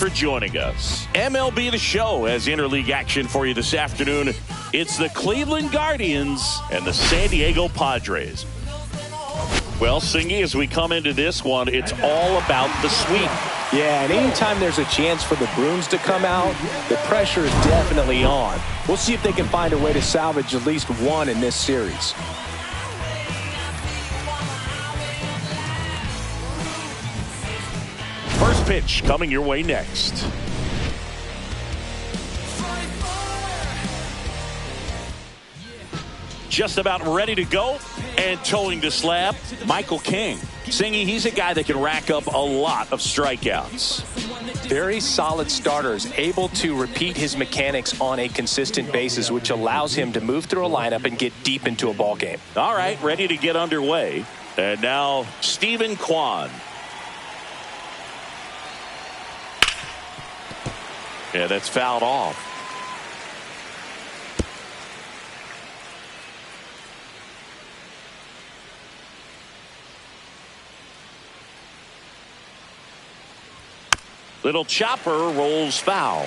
For joining us. MLB The Show has interleague action for you this afternoon. It's the Cleveland Guardians and the San Diego Padres. Well, Singy, as we come into this one, it's all about the sweep. Yeah, and anytime there's a chance for the Bruins to come out, the pressure is definitely on. We'll see if they can find a way to salvage at least one in this series. First pitch coming your way next. Just about ready to go and towing the slab, Michael King. Singy, he's a guy that can rack up a lot of strikeouts. Very solid starters, able to repeat his mechanics on a consistent basis, which allows him to move through a lineup and get deep into a ball game. All right, ready to get underway. And now Stephen Kwan. Yeah, that's fouled off. Little chopper rolls foul.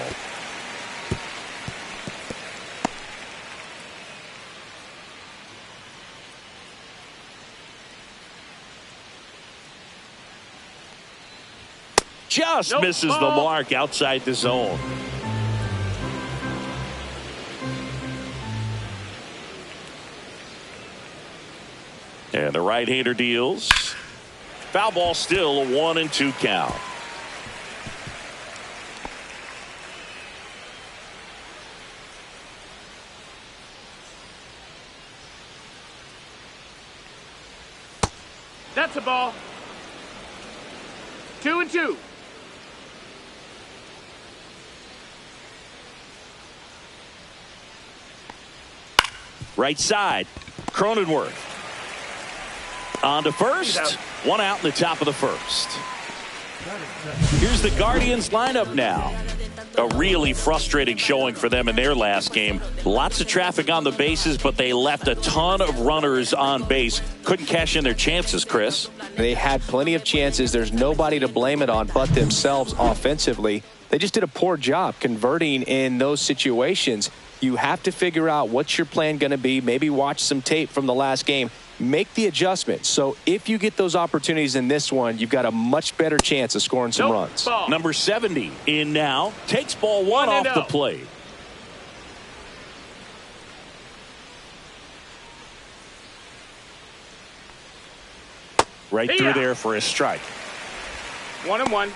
Just misses the mark outside the zone. And the right-hander deals. Foul ball, still a 1-2 count. That's a ball. 2-2. Right side, Cronenworth. On to first. One out in the top of the first. Here's the Guardians lineup now. A really frustrating showing for them in their last game. Lots of traffic on the bases, but they left a ton of runners on base. Couldn't cash in their chances, Chris. They had plenty of chances. There's nobody to blame it on but themselves offensively. They just did a poor job converting in those situations. You have to figure out what's your plan going to be. Maybe watch some tape from the last game. Make the adjustment. So if you get those opportunities in this one, you've got a much better chance of scoring some runs. Ball. Number 70 in now. Takes ball one off the plate. Right through there for a strike. 1-1.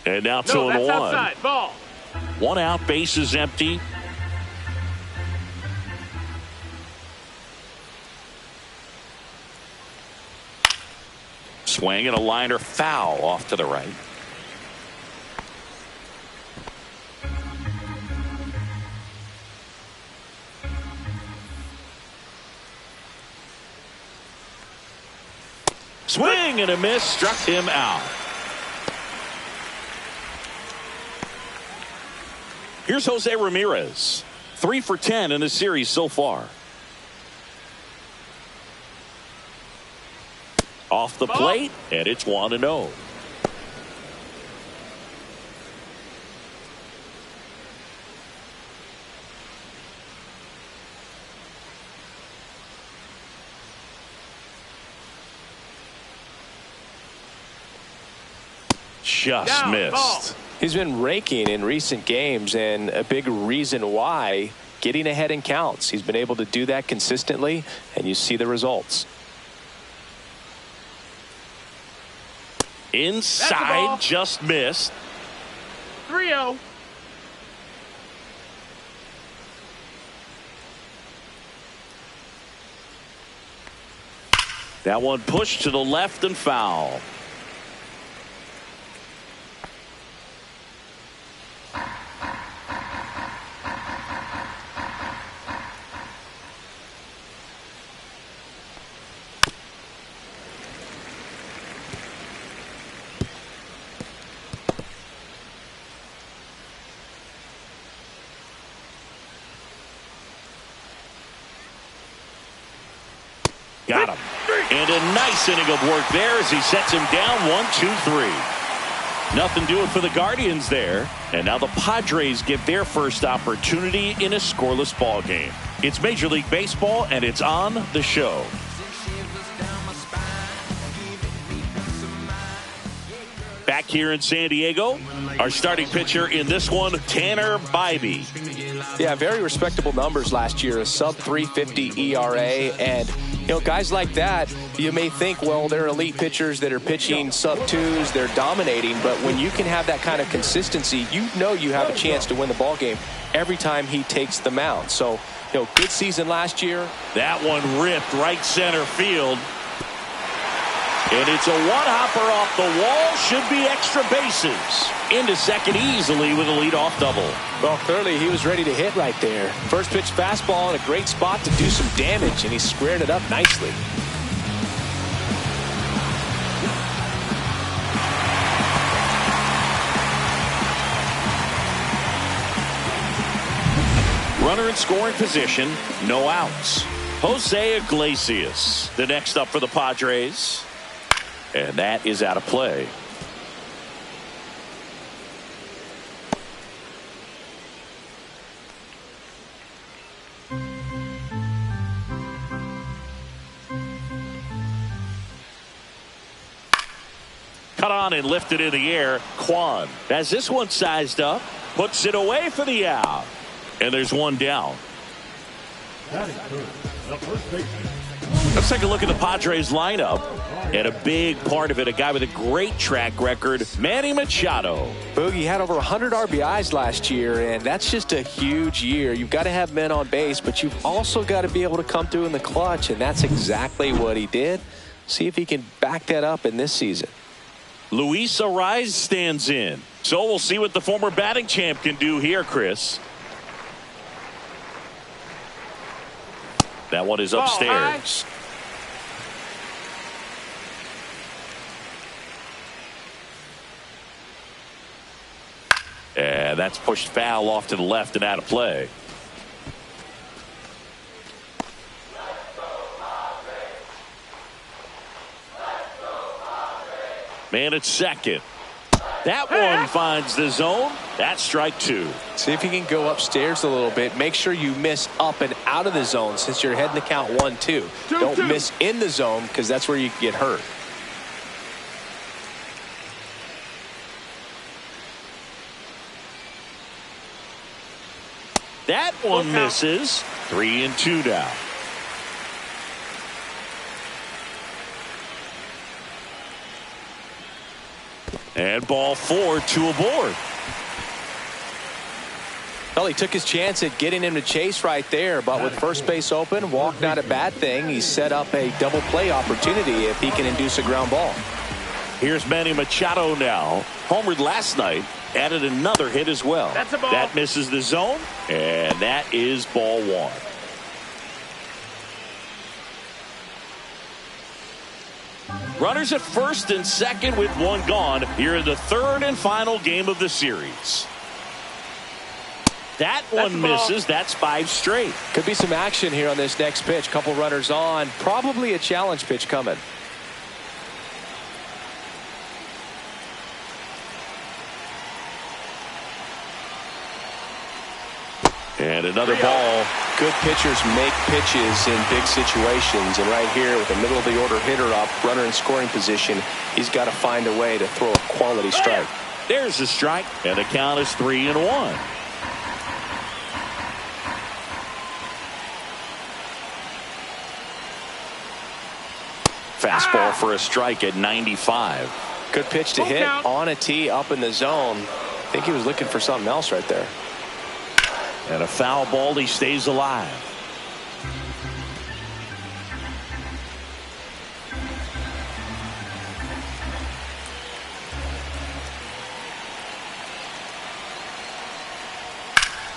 And now 2-1. Outside. Ball. One out, base is empty. Swing and a liner foul off to the right. Swing and a miss, struck him out. Here's Jose Ramirez. 3 for 10 in the series so far. Off the plate, and it's 1-0. Just missed. He's been raking in recent games, and a big reason why, getting ahead in counts. He's been able to do that consistently, and you see the results. Inside, just missed. 3-0. That one pushed to the left and foul. Got him. And a nice inning of work there as he sets him down 1-2-3. Nothing doing for the Guardians there. And now the Padres get their first opportunity in a scoreless ball game. It's Major League Baseball, and it's on the show. Back here in San Diego, our starting pitcher in this one, Tanner Bibee. Yeah, very respectable numbers last year, a sub 350 ERA. And, you know, guys like that, you may think, well, they're elite pitchers that are pitching sub twos, they're dominating. But when you can have that kind of consistency, you know you have a chance to win the ball game every time he takes the mound. So, you know, good season last year. That one ripped right center field. And it's a one-hopper off the wall. Should be extra bases. Into second easily with a leadoff double. Well, clearly he was ready to hit right there. First pitch fastball in a great spot to do some damage, and he squared it up nicely. Runner in scoring position, no outs. Jose Iglesias, the next up for the Padres. And that is out of play. Cut on and lifted in the air. Kwan has this one sized up. Puts it away for the out. And there's one down. Let's take a look at the Padres lineup. And a big part of it, a guy with a great track record, Manny Machado. Boogie had over 100 RBIs last year, and that's just a huge year. You've got to have men on base, but you've also got to be able to come through in the clutch, and that's exactly what he did. See if he can back that up in this season. Luis Arraez stands in. So we'll see what the former batting champ can do here, Chris. That one is upstairs. And that's pushed foul off to the left and out of play. Man at second. That one finds the zone. That's strike two. See if you can go upstairs a little bit. Make sure you miss up and out of the zone since you're heading to count 1-2. Don't miss in the zone because that's where you can get hurt. That one misses. 3-2 now. And ball 4, 2 aboard. Well, he took his chance at getting him to chase right there, but with first base open, walk not a bad thing. He set up a double play opportunity if he can induce a ground ball. Here's Manny Machado now. Homered last night. Added another hit as well. That's a ball. That misses the zone, and that is ball 1. Runners at first and second with one gone here in the third and final game of the series. That one misses. That's 5 straight. Could be some action here on this next pitch. Couple runners on. Probably a challenge pitch coming. And another ball. Good pitchers make pitches in big situations. And right here with the middle of the order hitter up, runner in scoring position, he's got to find a way to throw a quality strike. There's the strike. And the count is 3-1. Fastball for a strike at 95. Good pitch to hit on a tee up in the zone. I think he was looking for something else right there. And a foul ball, he stays alive.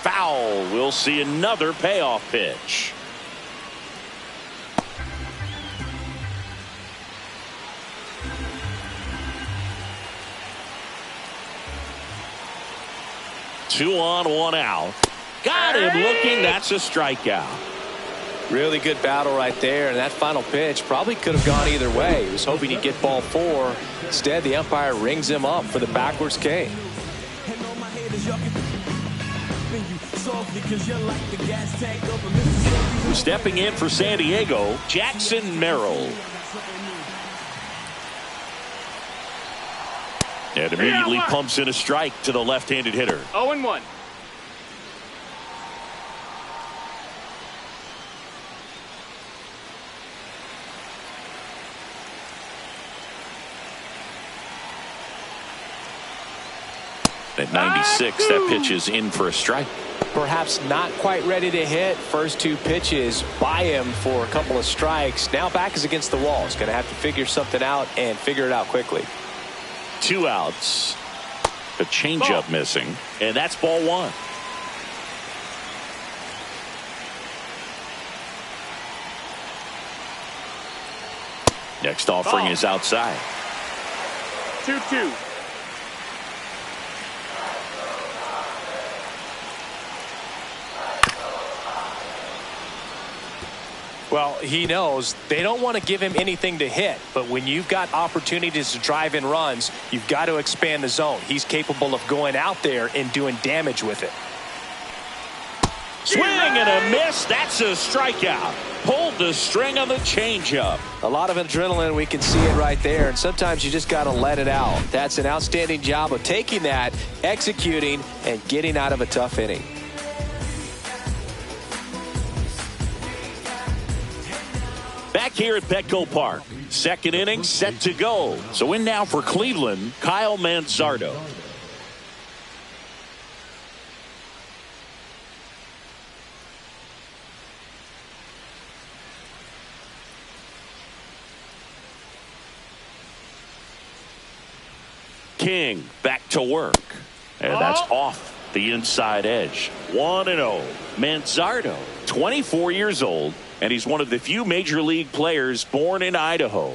Foul. We'll see another payoff pitch. Two on, one out. Got him looking. That's a strikeout. Really good battle right there, and that final pitch probably could have gone either way. He was hoping he'd get ball 4. Instead, the umpire rings him up for the backwards K. Stepping in for San Diego, Jackson Merrill. And immediately pumps in a strike to the left-handed hitter. 0-1. At 96, that pitch is in for a strike. Perhaps not quite ready to hit. First 2 pitches by him for a couple of strikes. Now back is against the wall. He's going to have to figure something out and figure it out quickly. 2 outs. A changeup missing, and that's ball 1. Next offering is outside. 2-2. Well, he knows they don't want to give him anything to hit, but when you've got opportunities to drive in runs, you've got to expand the zone. He's capable of going out there and doing damage with it. Swing and a miss. That's a strikeout. Pulled the string on the changeup. A lot of adrenaline. We can see it right there, and sometimes you just got to let it out. That's an outstanding job of taking that, executing, and getting out of a tough inning. Back here at Petco Park, second inning set to go. So in now for Cleveland, Kyle Manzardo. King back to work, and that's off the inside edge. 1-0. Manzardo, 24 years old, and he's one of the few major league players born in Idaho.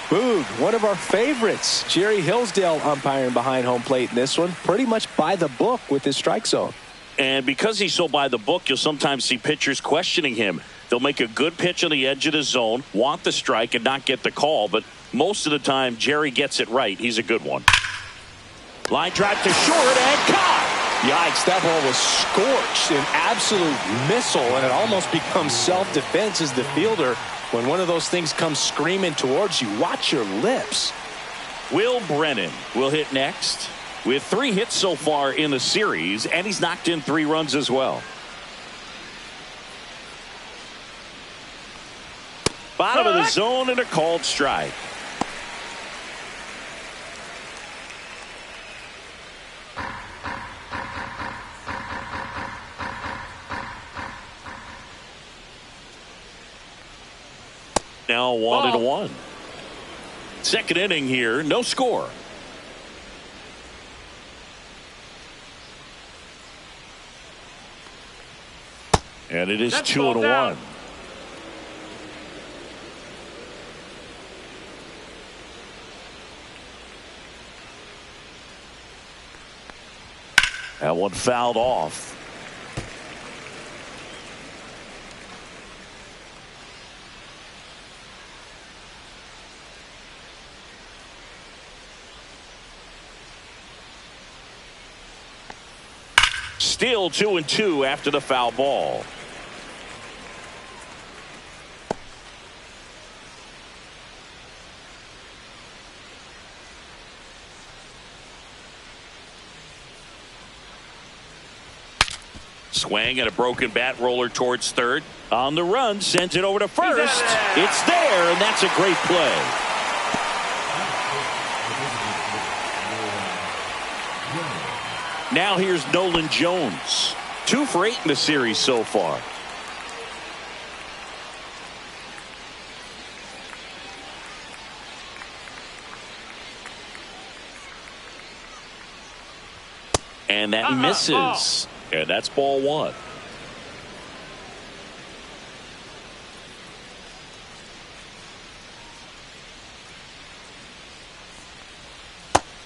Boog, one of our favorites. Jerry Hillsdale umpiring behind home plate in this one. Pretty much by the book with his strike zone. And because he's so by the book, you'll sometimes see pitchers questioning him. They'll make a good pitch on the edge of the zone, want the strike, and not get the call. But most of the time, Jerry gets it right. He's a good one. Line drive to short and caught. Yikes, that ball was scorched, an absolute missile, and it almost becomes self-defense as the fielder. When one of those things comes screaming towards you, watch your lips. Will Brennan will hit next with 3 hits so far in the series, and he's knocked in 3 runs as well. Bottom of the zone and a called strike. Now 1-1. Second inning here, no score. And it is 2-1. That one fouled off. Still 2-2 after the foul ball. Swing and a broken bat roller towards third. On the run, sends it over to first. It's there, and that's a great play. Now here's Nolan Jones. 2 for 8 in the series so far. And that misses. And that's ball 1.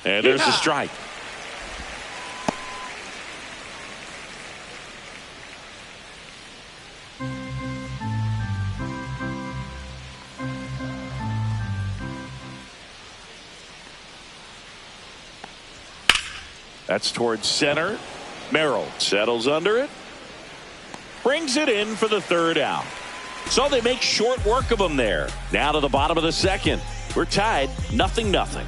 And there's a strike. That's towards center. Merrill settles under it. Brings it in for the third out. So they make short work of him there. Now to the bottom of the second. We're tied 0-0.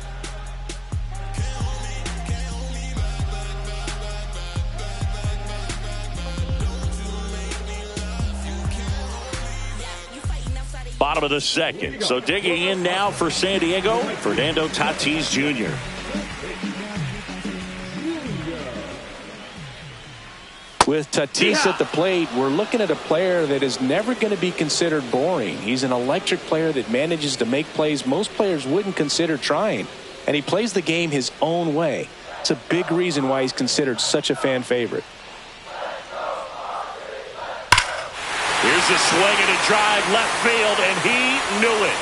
Bottom of the second. So digging in now for San Diego, Fernando Tatis Jr. With Tatis at the plate, we're looking at a player that is never going to be considered boring. He's an electric player that manages to make plays most players wouldn't consider trying. And he plays the game his own way. It's a big reason why he's considered such a fan favorite. Here's a swing and a drive left field, and he knew it.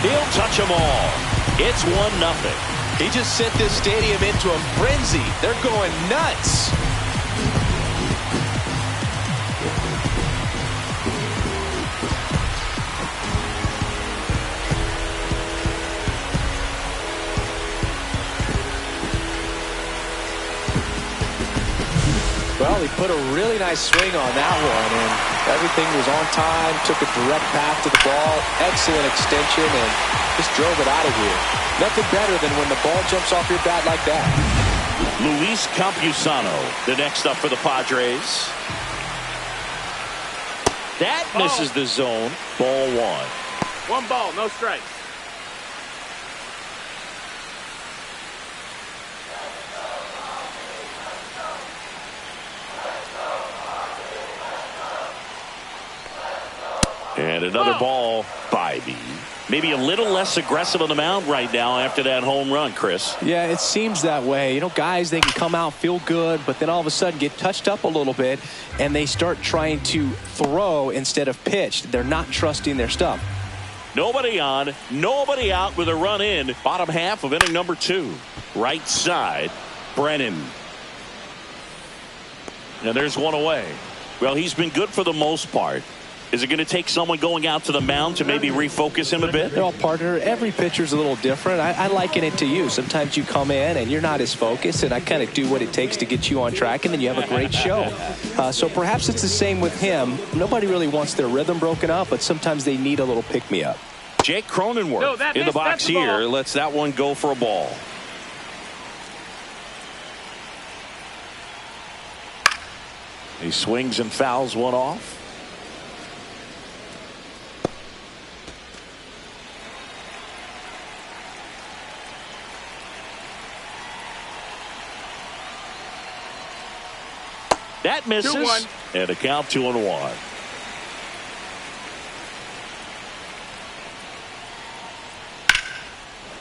He'll touch them all. It's 1-0. He just sent this stadium into a frenzy. They're going nuts. Well, he put a really nice swing on that one, and everything was on time, took a direct path to the ball, excellent extension, and just drove it out of here. Nothing better than when the ball jumps off your bat like that. Luis Campusano, the next up for the Padres. That misses the zone. Ball one. 1 ball, no strikes. And another ball, Bybee. Maybe a little less aggressive on the mound right now after that home run, Chris. Yeah, it seems that way. You know, guys, they can come out, feel good, but then all of a sudden get touched up a little bit, and they start trying to throw instead of pitch. They're not trusting their stuff. Nobody on, nobody out with a run in. Bottom half of inning number 2. Right side, Brennan. And there's one away. Well, he's been good for the most part. Is it going to take someone going out to the mound to maybe refocus him a bit? Well, partner, every pitcher's a little different. I liken it to you. Sometimes you come in and you're not as focused, and I kind of do what it takes to get you on track, and then you have a great show. So perhaps it's the same with him. Nobody really wants their rhythm broken up, but sometimes they need a little pick-me-up. Jake Cronenworth in the box here. Lets that one go for a ball. He swings and fouls one off. That misses. 2-1. And a count 2-1.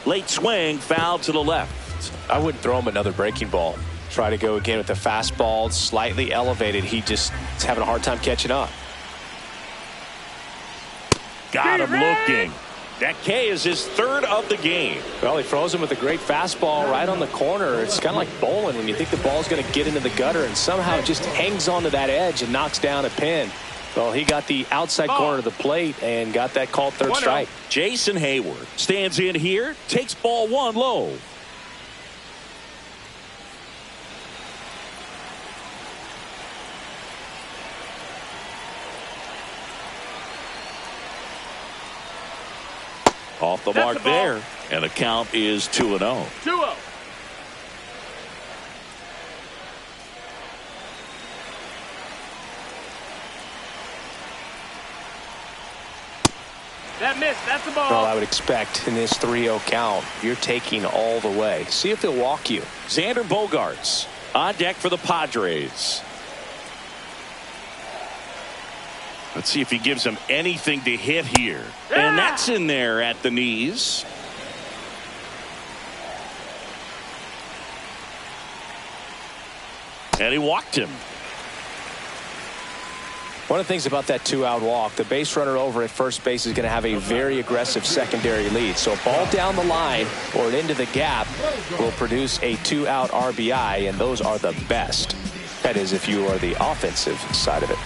Late swing, foul to the left. I wouldn't throw him another breaking ball. Try to go again with the fastball, slightly elevated. He just is having a hard time catching up. Got him looking. That K is his third of the game. Well, he throws him with a great fastball right on the corner. It's kind of like bowling when you think the ball's going to get into the gutter, and somehow it just hangs onto that edge and knocks down a pin. Well, he got the outside corner of the plate and got that called third strike. Jason Hayward stands in here, takes ball one low. Off the mark there, and the count is 2-0. 2-0. That missed. That's the ball. Well, I would expect in this 3-0 count, you're taking all the way. See if they'll walk you. Xander Bogaerts on deck for the Padres. Let's see if he gives him anything to hit here. Yeah. And that's in there at the knees. And he walked him. One of the things about that 2-out walk, the base runner over at first base is going to have a very aggressive secondary lead. So a ball down the line or into the gap will produce a 2-out RBI, and those are the best. That is, if you are the offensive side of it.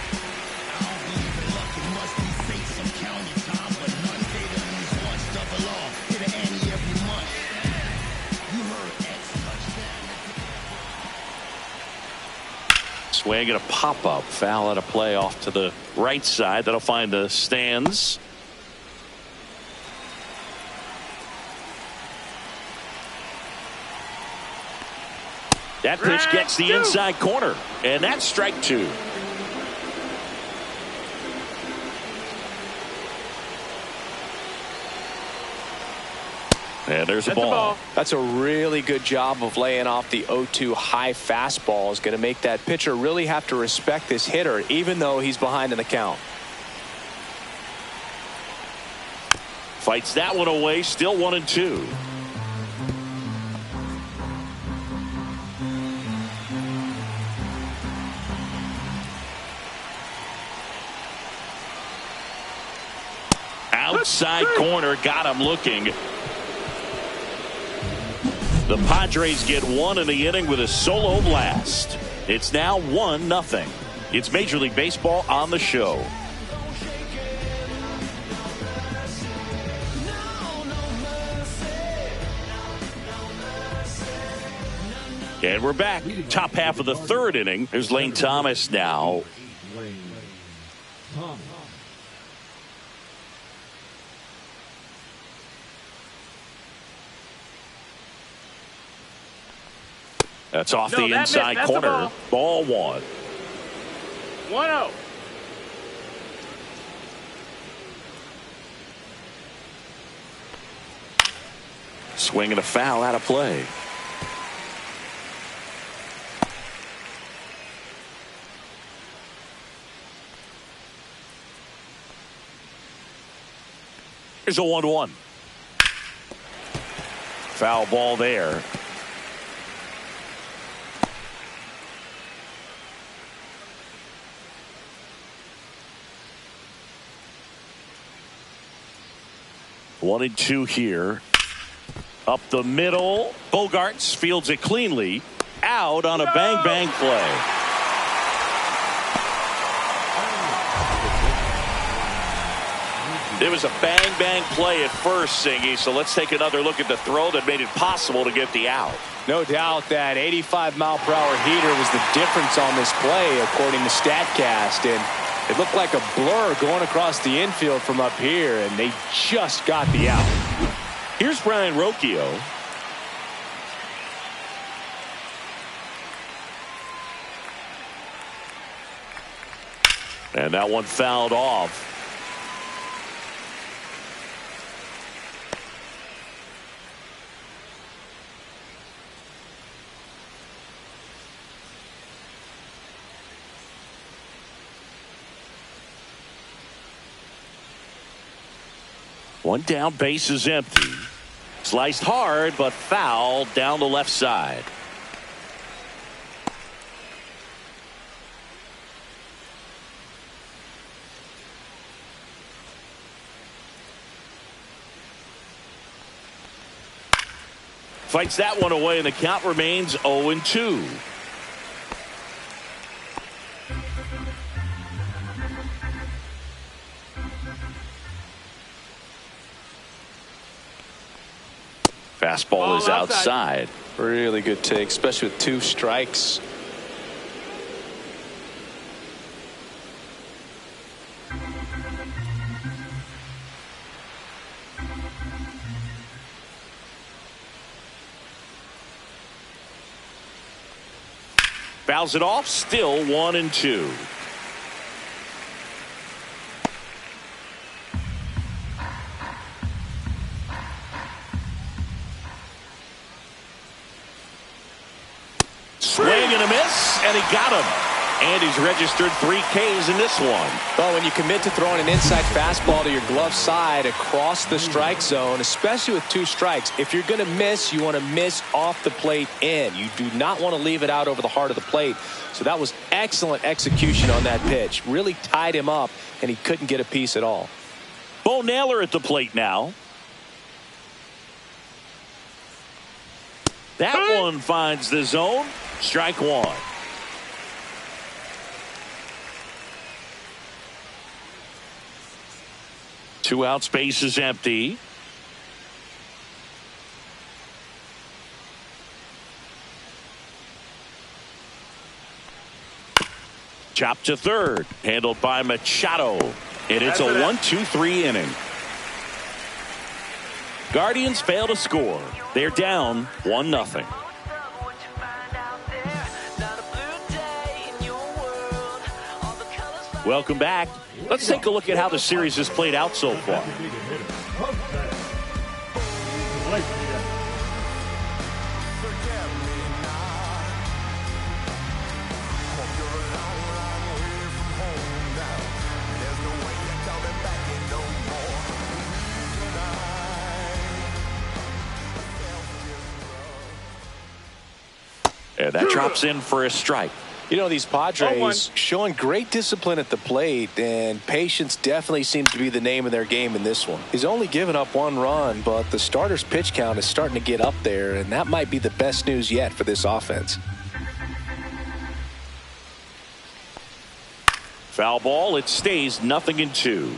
Swing and a pop-up. Foul out of play off to the right side. That'll find the stands. That pitch gets the inside corner, and that's strike two. And there's a ball. That's a really good job of laying off the 0-2 high fastball. Is going to make that pitcher really have to respect this hitter, even though he's behind in the count. Fights that one away. Still 1-2. Outside corner, got him looking. The Padres get one in the inning with a solo blast. It's now 1-0. It's Major League Baseball on the show. And we're back. Top half of the third inning. There's Lane Thomas now. That's off the inside corner. Ball one. 1-0. Swing and a foul out of play. Here's a 1-1. Foul ball there. One and two here. Up the middle. Bogaerts fields it cleanly. Out on a bang play. It was a bang play at first, Singy. So let's take another look at the throw that made it possible to get the out. No doubt that 85-mile-per-hour heater was the difference on this play, according to StatCast. And it looked like a blur going across the infield from up here, and they just got the out. Here's Brian Rocchio. And that one fouled off. One down, base is empty. Sliced hard, but fouled down the left side. Fights that one away, and the count remains 0-2. Fastball is outside. Really good take, especially with 2 strikes. Fouls it off. Still 1-2. Swing and a miss, and he got him. And he's registered 3 Ks in this one. Well, when you commit to throwing an inside fastball to your glove side across the strike zone, especially with 2 strikes, if you're going to miss, you want to miss off the plate in. You do not want to leave it out over the heart of the plate. So that was excellent execution on that pitch. Really tied him up, and he couldn't get a piece at all. Bo Naylor at the plate now. That one finds the zone. Strike one. Two outs, base is empty. Chop to third, handled by Machado. And it's a 1-2-3 inning. Guardians fail to score. They're down 1-0. Welcome back. Let's take a look at how the series has played out so far. And that drops in for a strike. You know, these Padres showing great discipline at the plate, and patience definitely seems to be the name of their game in this one. He's only given up 1 run, but the starter's pitch count is starting to get up there, and that might be the best news yet for this offense. Foul ball. It stays 0-2.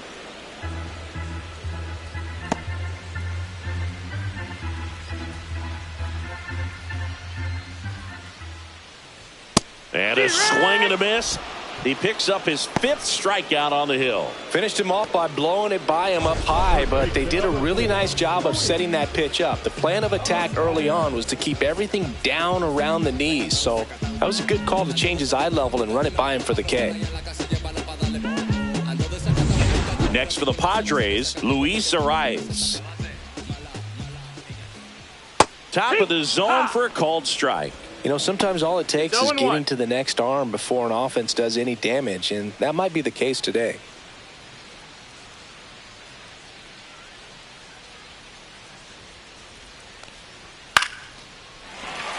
And a swing and a miss. He picks up his 5th strikeout on the hill. Finished him off by blowing it by him up high, but they did a really nice job of setting that pitch up. The plan of attack early on was to keep everything down around the knees, so that was a good call to change his eye level and run it by him for the K. Next for the Padres, Luis Arraez. Top of the zone for a called strike. You know, sometimes all it takes is getting to the next arm before an offense does any damage, and that might be the case today.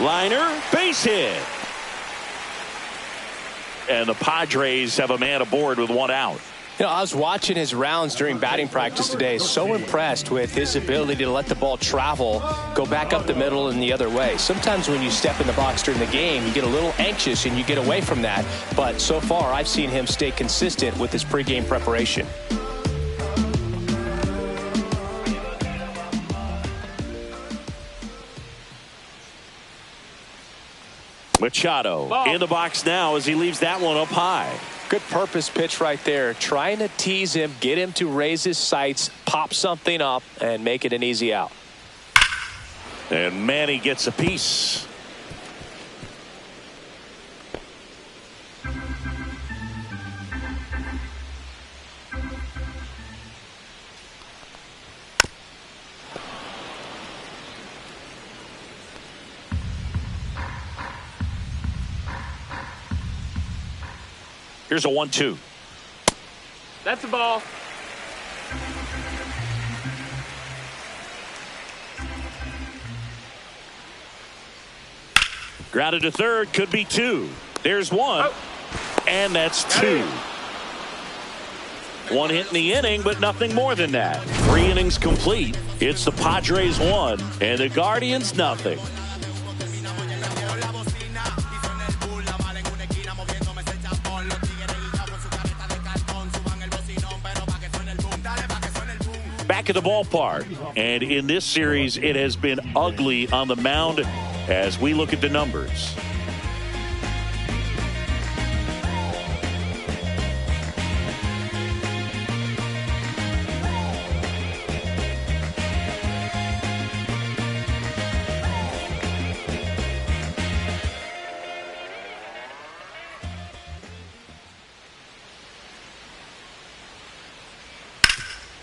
Liner, base hit. And the Padres have a man aboard with 1 out. You know, I was watching his rounds during batting practice today. So impressed with his ability to let the ball travel, go back up the middle and the other way. Sometimes when you step in the box during the game, you get a little anxious and you get away from that. But so far, I've seen him stay consistent with his pregame preparation. Machado in the box now as he leaves that one up high. Good purpose pitch right there. Trying to tease him, get him to raise his sights, pop something up, and make it an easy out. And Manny gets a piece. Here's a 1-2. That's the ball. Grounded to third, could be 2. There's 1. And that's 2. 1 hit in the inning, but nothing more than that. 3 innings complete. It's the Padres 1 and the Guardians nothing. Back at the ballpark, and in this series it has been ugly on the mound as we look at the numbers.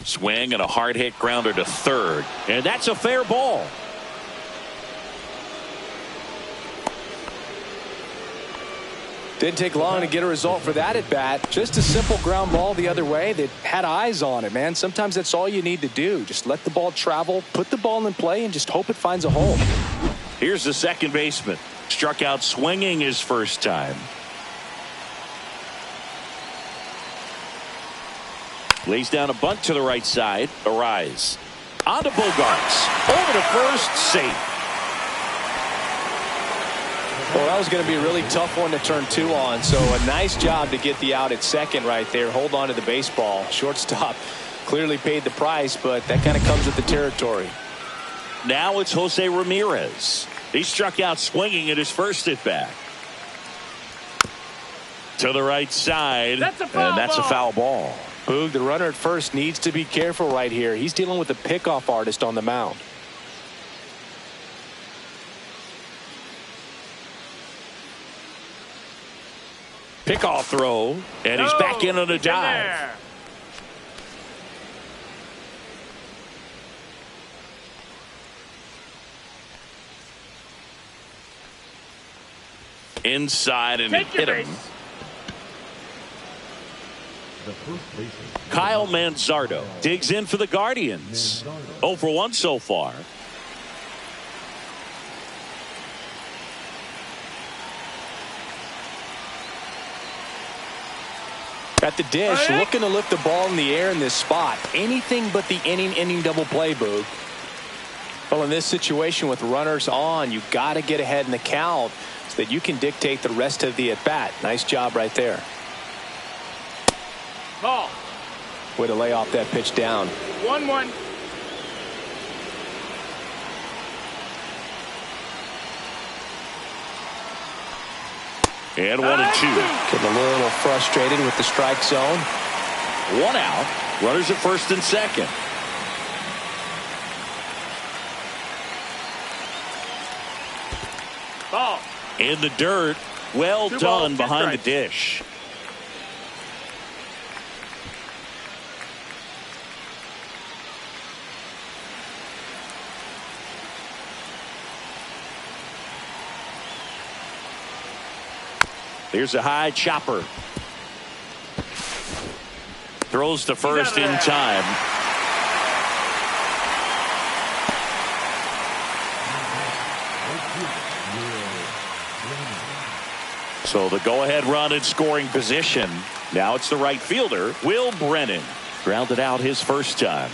Swing and a hard hit grounder to third, and that's a fair ball. Didn't take long to get a result for that at bat. Just a simple ground ball the other way that had eyes on it, man. Sometimes that's all you need to do. Just let the ball travel, put the ball in play, and just hope it finds a hole. Here's the second baseman. Struck out swinging his first time. Lays down a bunt to the right side. Arraez. On to Bogaerts. Over to first. Safe. Well, that was going to be a really tough one to turn 2 on. So a nice job to get the out at second right there. Hold on to the baseball. Shortstop clearly paid the price, but that kind of comes with the territory. Now it's Jose Ramirez. He struck out swinging at his first at bat. To the right side. That's a foul and that's ball. a foul ball. Boog, the runner at first needs to be careful right here. He's dealing with a pickoff artist on the mound. Pickoff throw, and he's back in on a dive. Inside and hit him. Kyle Manzardo digs in for the Guardians. 0 for 1 so far. At the dish, looking to lift the ball in the air in this spot. Anything but the inning double play, Boog. Well, in this situation with runners on, you got to get ahead in the count so that you can dictate the rest of the at-bat. Nice job right there. Ball. Way to lay off that pitch down. 1-1. And 1 and 2. Getting a little frustrated with the strike zone. 1 out. Runners at first and second. Ball. In the dirt. Well 2 done balls, 2 behind the strikes. dish. Here's a high chopper. Throws to first in time. So the go-ahead run in scoring position. Now it's the right fielder, Will Brennan. Grounded out his first time.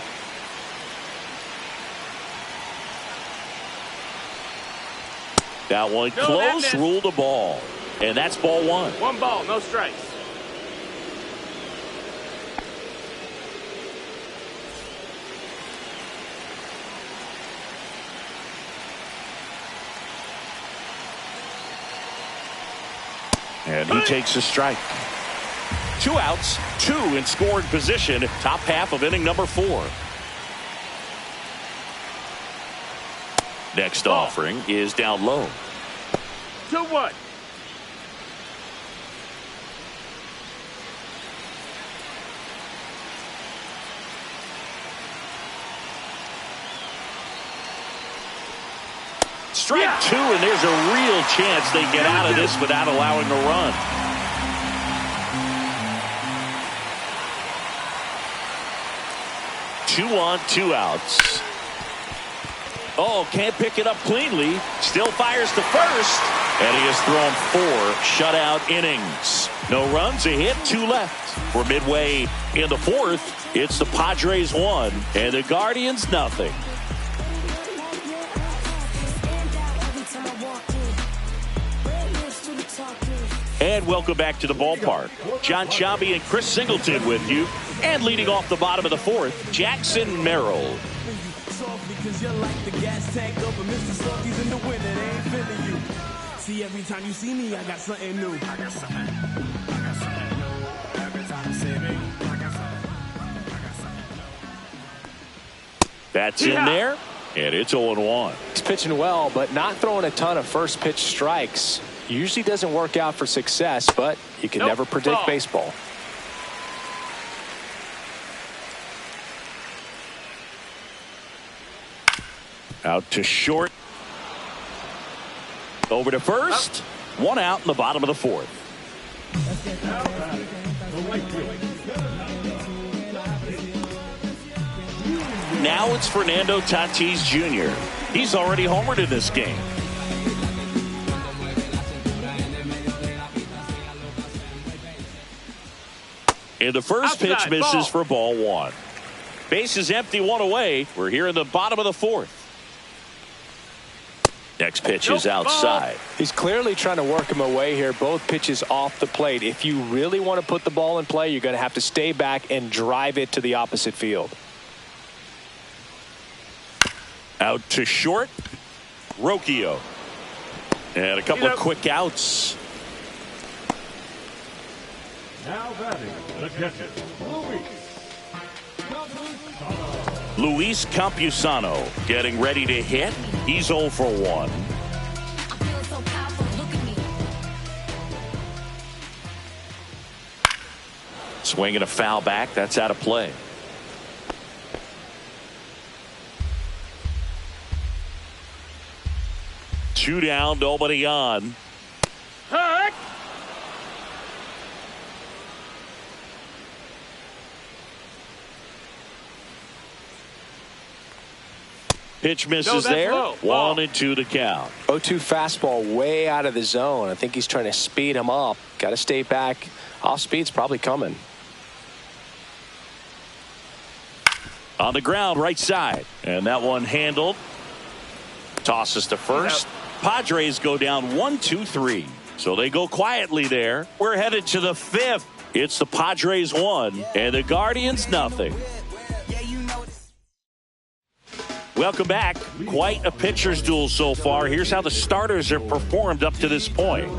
That one close, ruled a ball. And that's ball 1. 1 ball, no strikes. And he takes a strike. 2 outs, 2 in scoring position. Top half of inning number 4. Next offering is down low. 2-1. Strike 2, and there's a real chance they get out of this without allowing a run. Two on, 2 outs. Oh, can't pick it up cleanly. Still fires to first. And he has thrown 4 shutout innings. No runs, a hit, 2 left. We're midway in the 4th. It's the Padres 1 and the Guardians nothing. And welcome back to the ballpark. John Sciambi and Chris Singleton with you. And leading off the bottom of the 4th, Jackson Merrill. See, every time you see me, I got something new. That's in there, and it's 0-1. He's pitching well, but not throwing a ton of first pitch strikes. Usually doesn't work out for success, but you can never predict baseball. Out to short. Over to first. 1 out in the bottom of the 4th. Now it's Fernando Tatis Jr. He's already homered in this game. And the first pitch misses for ball 1. Base is empty, 1 away. We're here in the bottom of the 4th. Next pitch is outside. He's clearly trying to work him away here. Both pitches off the plate. If you really want to put the ball in play, you're going to have to stay back and drive it to the opposite field. Out to short. Rocchio. And a couple of quick outs. Now batting the catcher, Luis Campusano getting ready to hit. He's 0 for 1. Swinging a foul back. That's out of play. Two down, nobody on. Hurt. Pitch misses No, that's there. low. 1-2 to count. 0-2 fastball way out of the zone. I think he's trying to speed him up. Got to stay back. Off speed's probably coming. On the ground, right side. And that one handled. Tosses to first. Padres go down 1-2-3. So they go quietly there. We're headed to the fifth. It's the Padres 1 and the Guardians nothing. Welcome back. Quite a pitcher's duel so far. Here's how the starters have performed up to this point.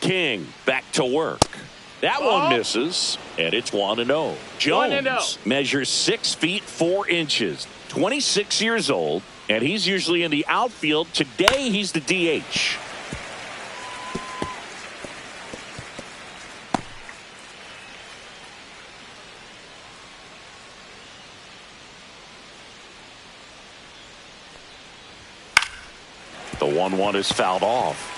King back to work. That one misses, and it's 1-0. Jones measures 6 feet 4 inches, 26 years old, and he's usually in the outfield. Today, he's the DH. The 1-1 is fouled off.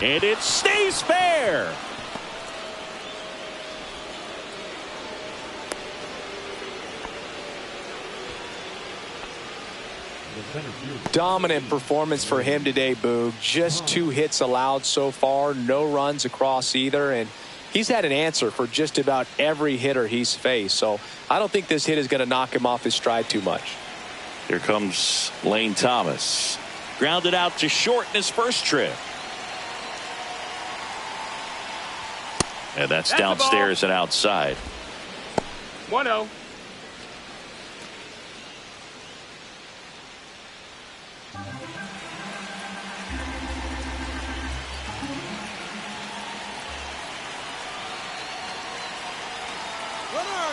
And it stays fair. Dominant performance for him today, Boog. Just 2 hits allowed so far. No runs across either. And he's had an answer for just about every hitter he's faced. So I don't think this hit is going to knock him off his stride too much. Here comes Lane Thomas. Grounded out to short in his first trip. And that's downstairs and outside. 1-0.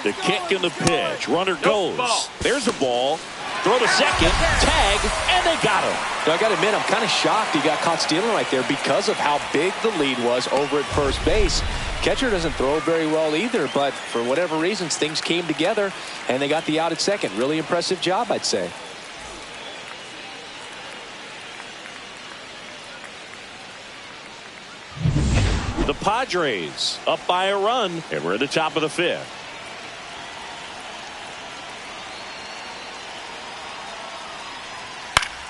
The kick and the pitch. Runner goes. There's a ball. Throw to second. Tag. And they got him. Now, I got to admit, I'm kind of shocked he got caught stealing right there because of how big the lead was over at first base. Catcher doesn't throw very well either, but for whatever reasons, things came together, and they got the out at second. Really impressive job, I'd say. The Padres up by a run, and we're at the top of the fifth.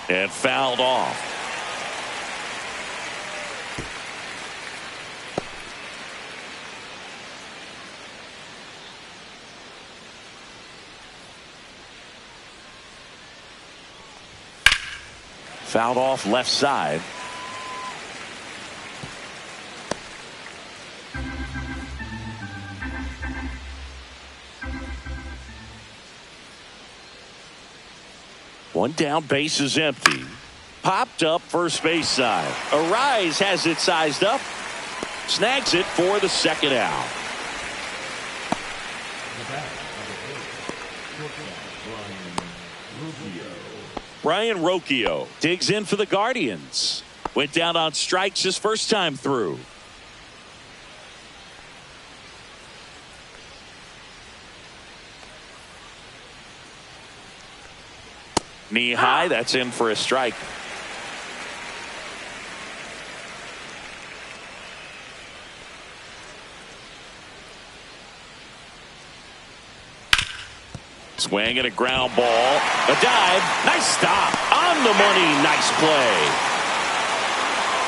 And fouled off. Fouled off left side. One down, base is empty. Popped up first base side. Arise has it sized up. Snags it for the second out. Brian Rocchio digs in for the Guardians. Went down on strikes his first time through. Knee high, that's in for a strike. Swing and a ground ball. A dive. Nice stop. On the money. Nice play.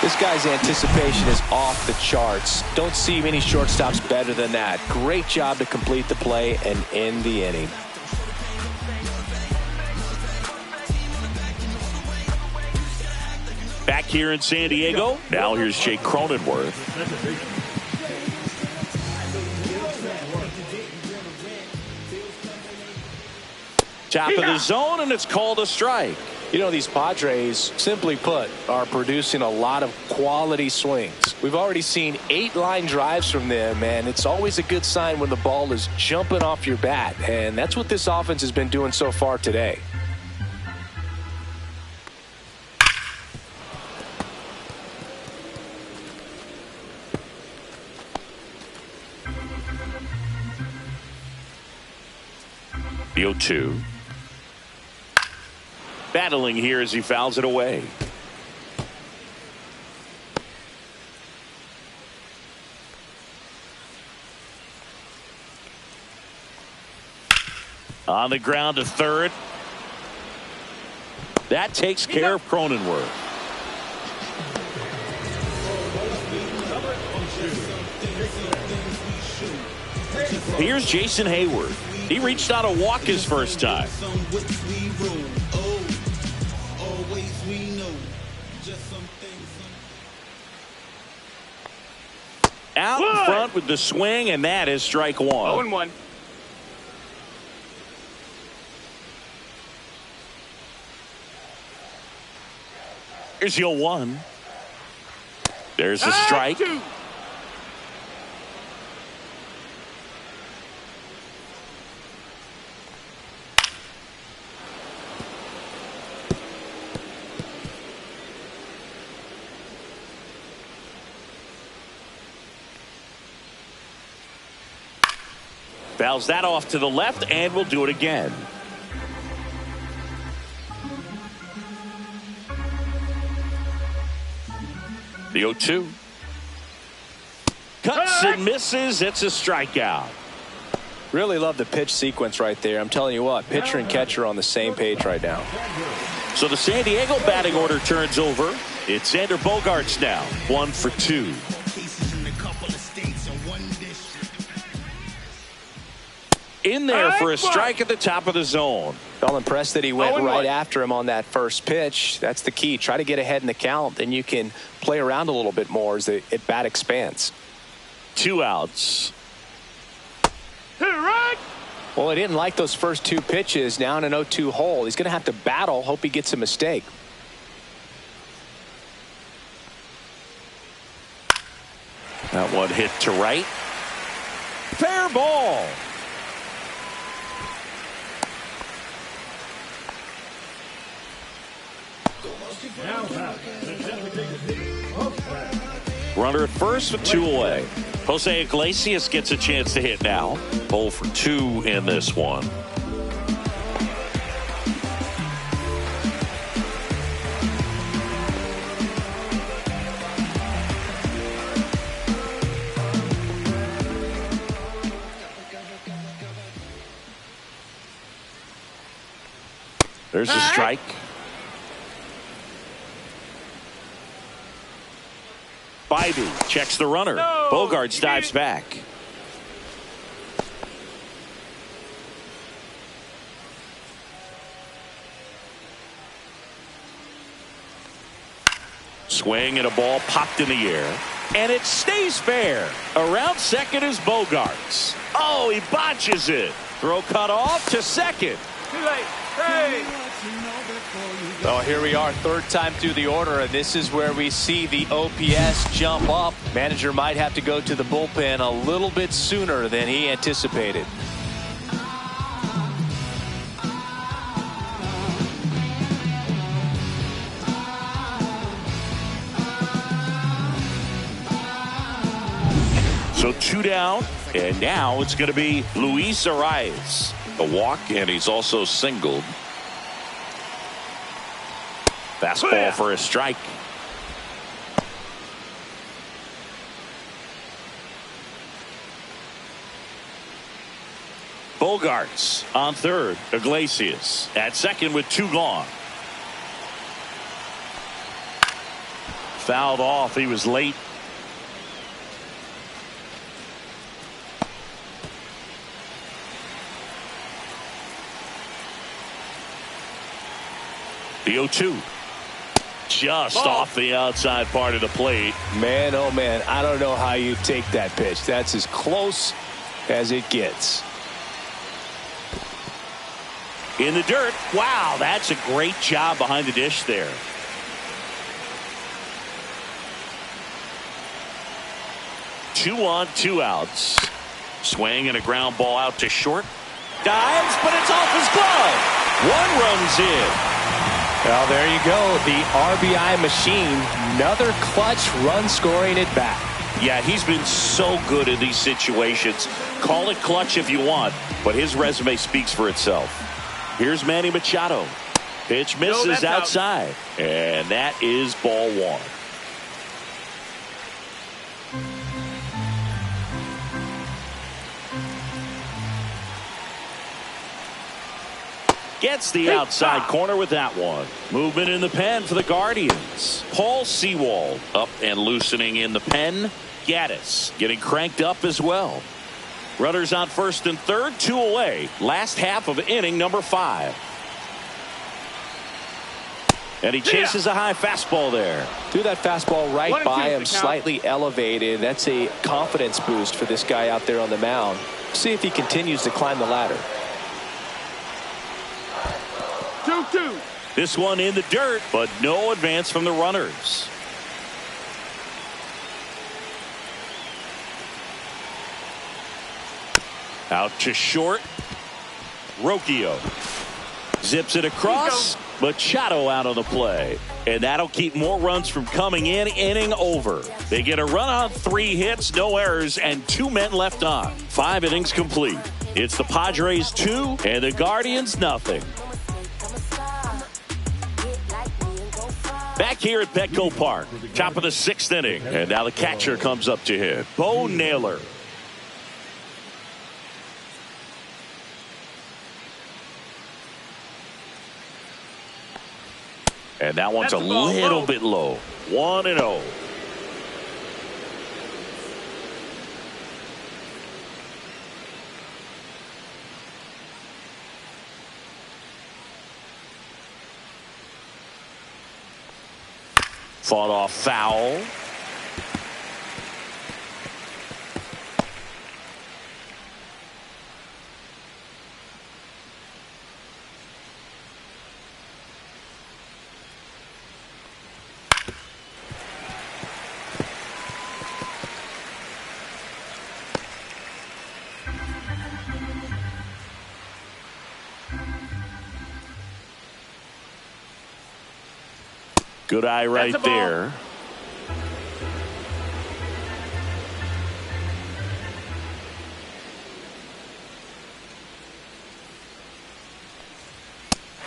This guy's anticipation is off the charts. Don't see many shortstops better than that. Great job to complete the play and end the inning. Back here in San Diego, now here's Jake Cronenworth. Top of the zone, and it's called a strike. You know, these Padres, simply put, are producing a lot of quality swings. We've already seen 8 line drives from them, and it's always a good sign when the ball is jumping off your bat, and that's what this offense has been doing so far today. The 0-2. Battling here as he fouls it away. On the ground to third. That takes care of Cronenworth. Here's Jason Hayward. He reached out a walk his first time. Out in front with the swing, and that is strike 1. 0-1. Here's the 0-1. There's a strike. 2. Fouls that off to the left, and we'll do it again. The 0-2. Cuts and misses. It's a strikeout. Really love the pitch sequence right there. I'm telling you what, pitcher and catcher are on the same page right now. So the San Diego batting order turns over. It's Xander Bogaerts now, 1 for 2. In there for a strike at the top of the zone. Felt impressed that he went right after him on that first pitch. That's the key. Try to get ahead in the count. Then you can play around a little bit more as the at bat expands. 2 outs. Well, he didn't like those first 2 pitches. Now in an 0-2 hole. He's going to have to battle. Hope he gets a mistake. That one hit to right. Fair ball. Runner at first with 2 away. Jose Iglesias gets a chance to hit now. 0 for 2 in this one. There's a strike. Bybee checks the runner. No, Bogaerts dives back. Swing and a ball popped in the air. And it stays fair. Around second is Bogaerts. Oh, he botches it. Throw cut off to second. Too late. Hey. Oh, here we are, third time through the order, and this is where we see the OPS jump up. Manager might have to go to the bullpen a little bit sooner than he anticipated. So 2 down, and now it's going to be Luis Arraez. A walk, and he's also singled. Fastball for a strike. Bogaerts on third. Iglesias at second with 2 gone. Fouled off. He was late. The 0-2. Just off the outside part of the plate. Man, oh man, I don't know how you take that pitch. That's as close as it gets. In the dirt. Wow, that's a great job behind the dish there. Two on, two outs. Swing and a ground ball out to short. Dives, but it's off his glove. One runs in. Well, there you go. The RBI machine. Another clutch run scoring at bat. Yeah, he's been so good in these situations. Call it clutch if you want, but his resume speaks for itself. Here's Manny Machado. Pitch misses outside. And that is ball one. Gets the outside corner with that one. Movement in the pen for the Guardians. Paul Sewald up and loosening in the pen. Gaddis getting cranked up as well. Runners on first and third, 2 away. Last half of inning number 5. And he chases a high fastball there. Threw that fastball right by him, slightly elevated. That's a confidence boost for this guy out there on the mound. See if he continues to climb the ladder. 2-2. This one in the dirt, but no advance from the runners. Out to short. Rocchio zips it across. Machado out on the play. And that'll keep more runs from coming in. Inning over. They get a run on 3 hits, no errors, and 2 men left on. 5 innings complete. It's the Padres 2 and the Guardians nothing. Back here at Petco Park, top of the 6th inning. And now the catcher comes up to hit. Bo Naylor. And that one's a little bit low. 1-0. Fought off foul. Good eye right there.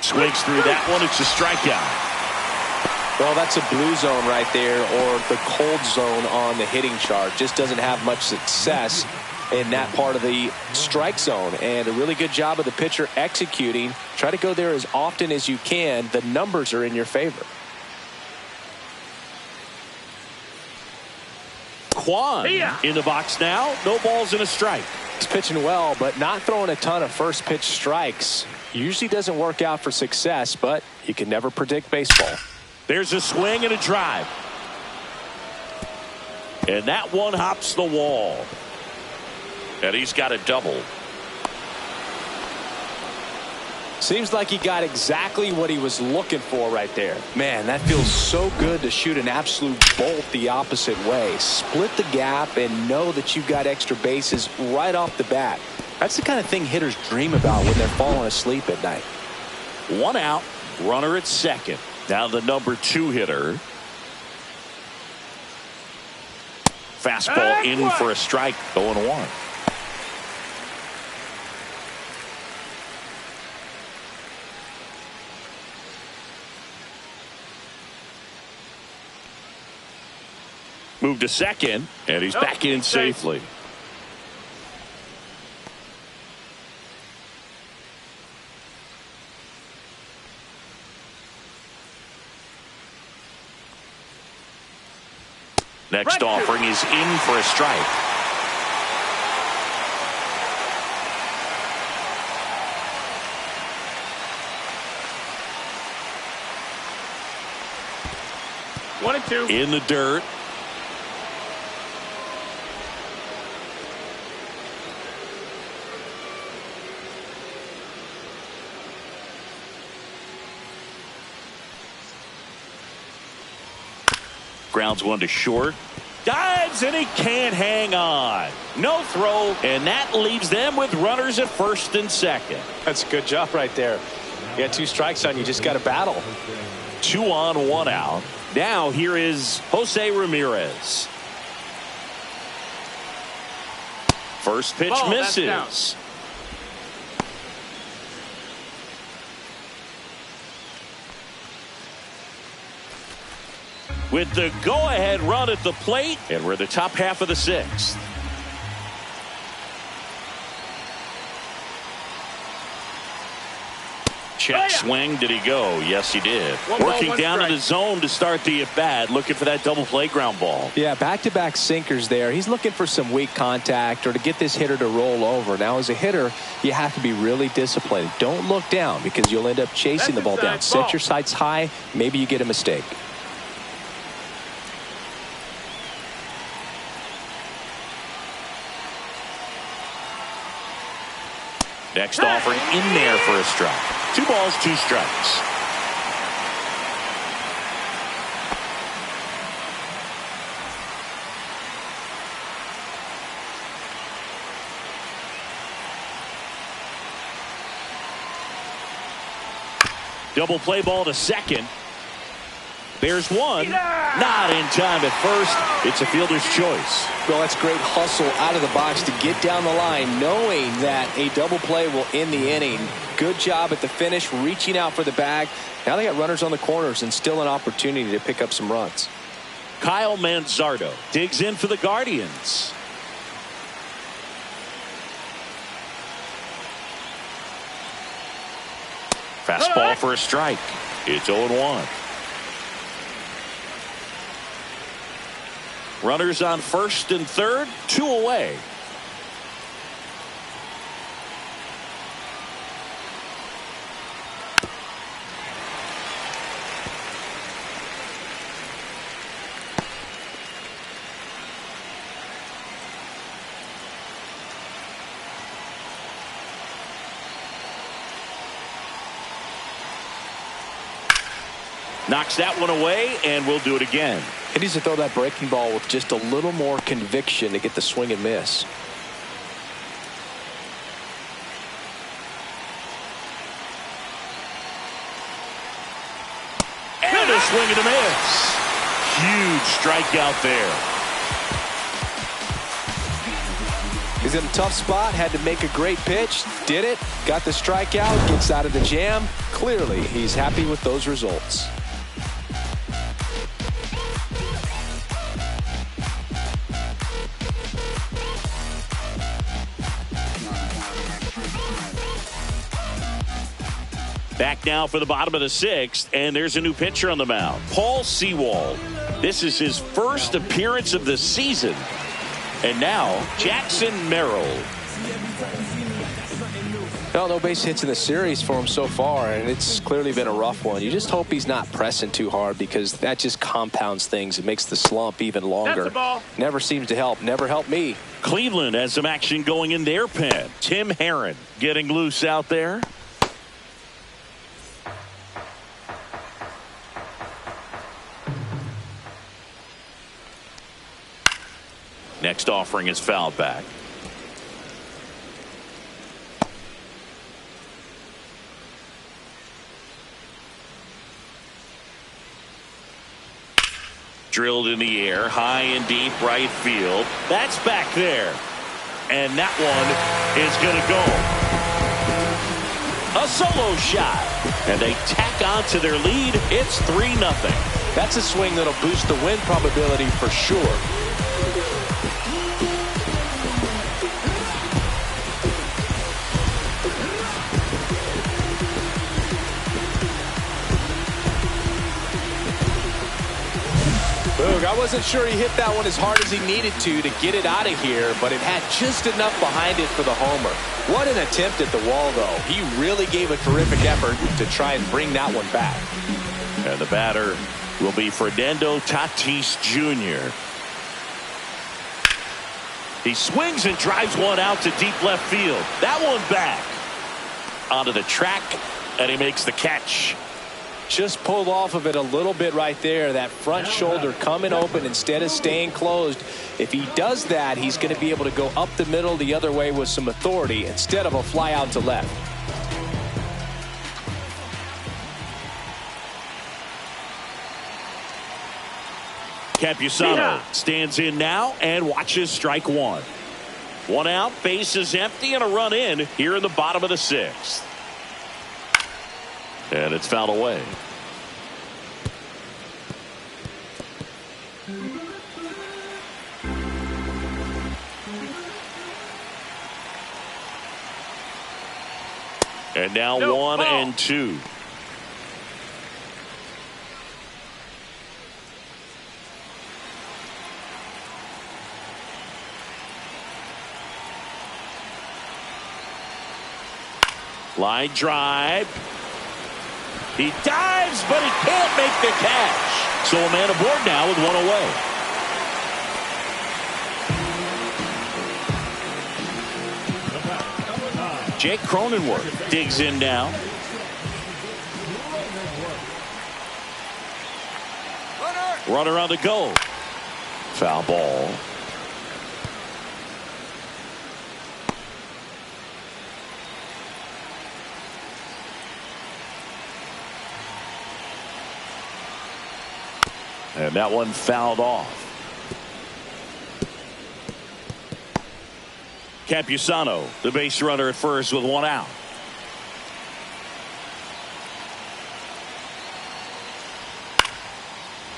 Swings through that one. It's a strikeout. Well, that's a blue zone right there, or the cold zone on the hitting chart. Just doesn't have much success in that part of the strike zone. And a really good job of the pitcher executing. Try to go there as often as you can. The numbers are in your favor. Kwan in the box now. No balls and a strike. He's pitching well, but not throwing a ton of first pitch strikes. Usually doesn't work out for success, but you can never predict baseball. There's a swing and a drive. And that one hops the wall. And he's got a double. Seems like he got exactly what he was looking for right there. Man, that feels so good to shoot an absolute bolt the opposite way. Split the gap and know that you've got extra bases right off the bat. That's the kind of thing hitters dream about when they're falling asleep at night. 1 out, runner at second. Now the number 2 hitter. Fastball in for a strike, 0-1. Moved to second, and he's back in safely. Next offering is in for a strike. One and two. In the dirt. Grounds one to short. Dives, and he can't hang on. No throw, and that leaves them with runners at first and second. That's a good job right there. You got 2 strikes on you. Just got to battle. 2 on, 1 out. Now here is Jose Ramirez. First pitch misses. With the go-ahead run at the plate, and we're in the top half of the 6th. Check swing. Did he go? Yes, he did. Working down to the zone to start the at-bat, looking for that double play ground ball. Yeah, back-to-back sinkers there. He's looking for some weak contact or to get this hitter to roll over. Now, as a hitter, you have to be really disciplined. Don't look down because you'll end up chasing the ball down. Set your sights high. Maybe you get a mistake. Next offering in there for a strike. 2 balls, 2 strikes. Double play ball to second. There's one. Not in time at first. It's a fielder's choice. Well, that's great hustle out of the box to get down the line, knowing that a double play will end the inning. Good job at the finish, reaching out for the bag. Now they got runners on the corners and still an opportunity to pick up some runs. Kyle Manzardo digs in for the Guardians. Fastball for a strike. It's 0-1. Runners on first and third, 2 away. Knocks that one away, and we'll do it again. He needs to throw that breaking ball with just a little more conviction to get the swing and miss. And a swing and a miss. Huge strikeout there. He's in a tough spot, had to make a great pitch, did it, got the strikeout, gets out of the jam. Clearly, he's happy with those results. Back now for the bottom of the 6th, and there's a new pitcher on the mound, Paul Sewald. This is his first appearance of the season. And now, Jackson Merrill. Well, no base hits in the series for him so far, and it's clearly been a rough one. You just hope he's not pressing too hard because that just compounds things. It makes the slump even longer. Never seems to help. Never helped me. Cleveland has some action going in their pen. Tim Herrin getting loose out there. Next offering is fouled back. Drilled in the air, high and deep right field. That's back there. And that one is going to go. A solo shot. And they tack on to their lead. It's 3-0. That's a swing that'll boost the win probability for sure. Look, I wasn't sure he hit that one as hard as he needed to get it out of here, but it had just enough behind it for the homer. What an attempt at the wall, though. He really gave a terrific effort to try and bring that one back. And the batter will be Fernando Tatis Jr. He swings and drives one out to deep left field. That one back onto the track, and he makes the catch. Just pulled off of it a little bit right there. That front shoulder coming open instead of staying closed. If he does that, he's going to be able to go up the middle the other way with some authority instead of a fly out to left. Campusano stands in now and watches strike one. One out, base is empty, and a run in here in the bottom of the sixth. And it's fouled away. And now 1-2. Line drive. He dives, but he can't make the catch. So a man aboard now with one away. Jake Cronenworth digs in now. Runner on the go. Foul ball. And that one fouled off. Campusano, the base runner at first with one out.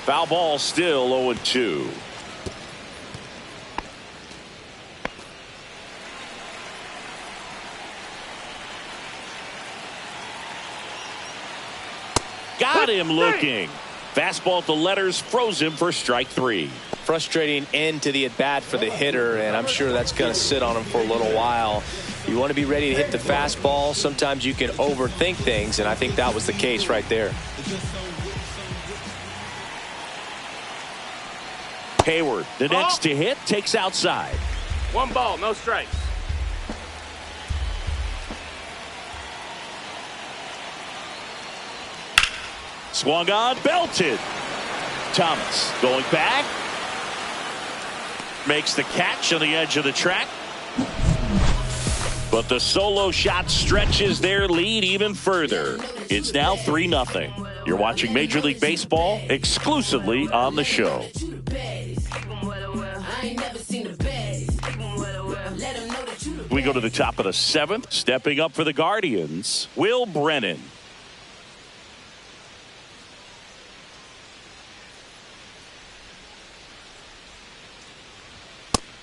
Foul ball still 0-2. Got him looking. Fastball at the letters froze him for strike three. Frustrating end to the at-bat for the hitter, and I'm sure that's going to sit on him for a little while. You want to be ready to hit the fastball. Sometimes you can overthink things, and I think that was the case right there. Hayward, the next to hit, takes outside. 1 ball, no strikes. Swung on, belted. Thomas going back. Makes the catch on the edge of the track. But the solo shot stretches their lead even further. It's now 3-0. You're watching Major League Baseball exclusively on the show. We go to the top of the 7th. Stepping up for the Guardians, Will Brennan.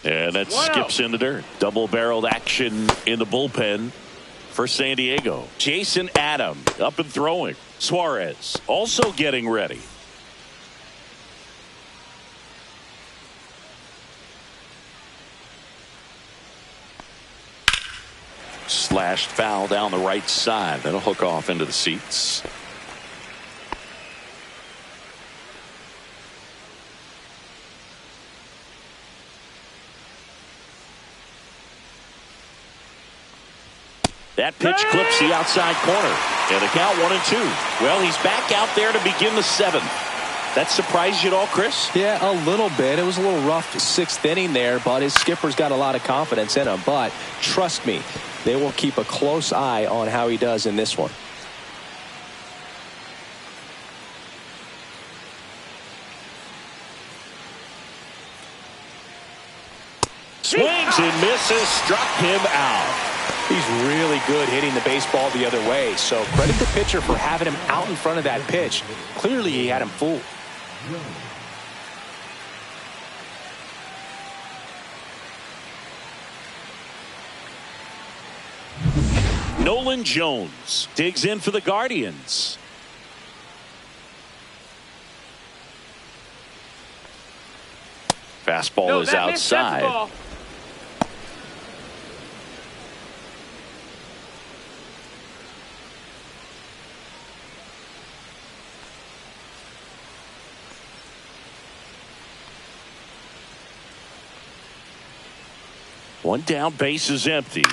And that skips into dirt. Double-barreled action in the bullpen for San Diego. Jason Adam up and throwing. Suarez also getting ready. Slashed foul down the right side. That'll hook off into the seats. That pitch clips the outside corner. And the count 1-2. Well, he's back out there to begin the 7th. That surprised you at all, Chris? Yeah, a little bit. It was a little rough 6th inning there, but his skipper's got a lot of confidence in him. But trust me, they will keep a close eye on how he does in this one. Swings and misses, struck him out. He's really good hitting the baseball the other way, so credit the pitcher for having him out in front of that pitch. Clearly he had him fooled. Nolan Jones digs in for the Guardians. Fastball is that missed. That's outside. a ball. One down, base is empty.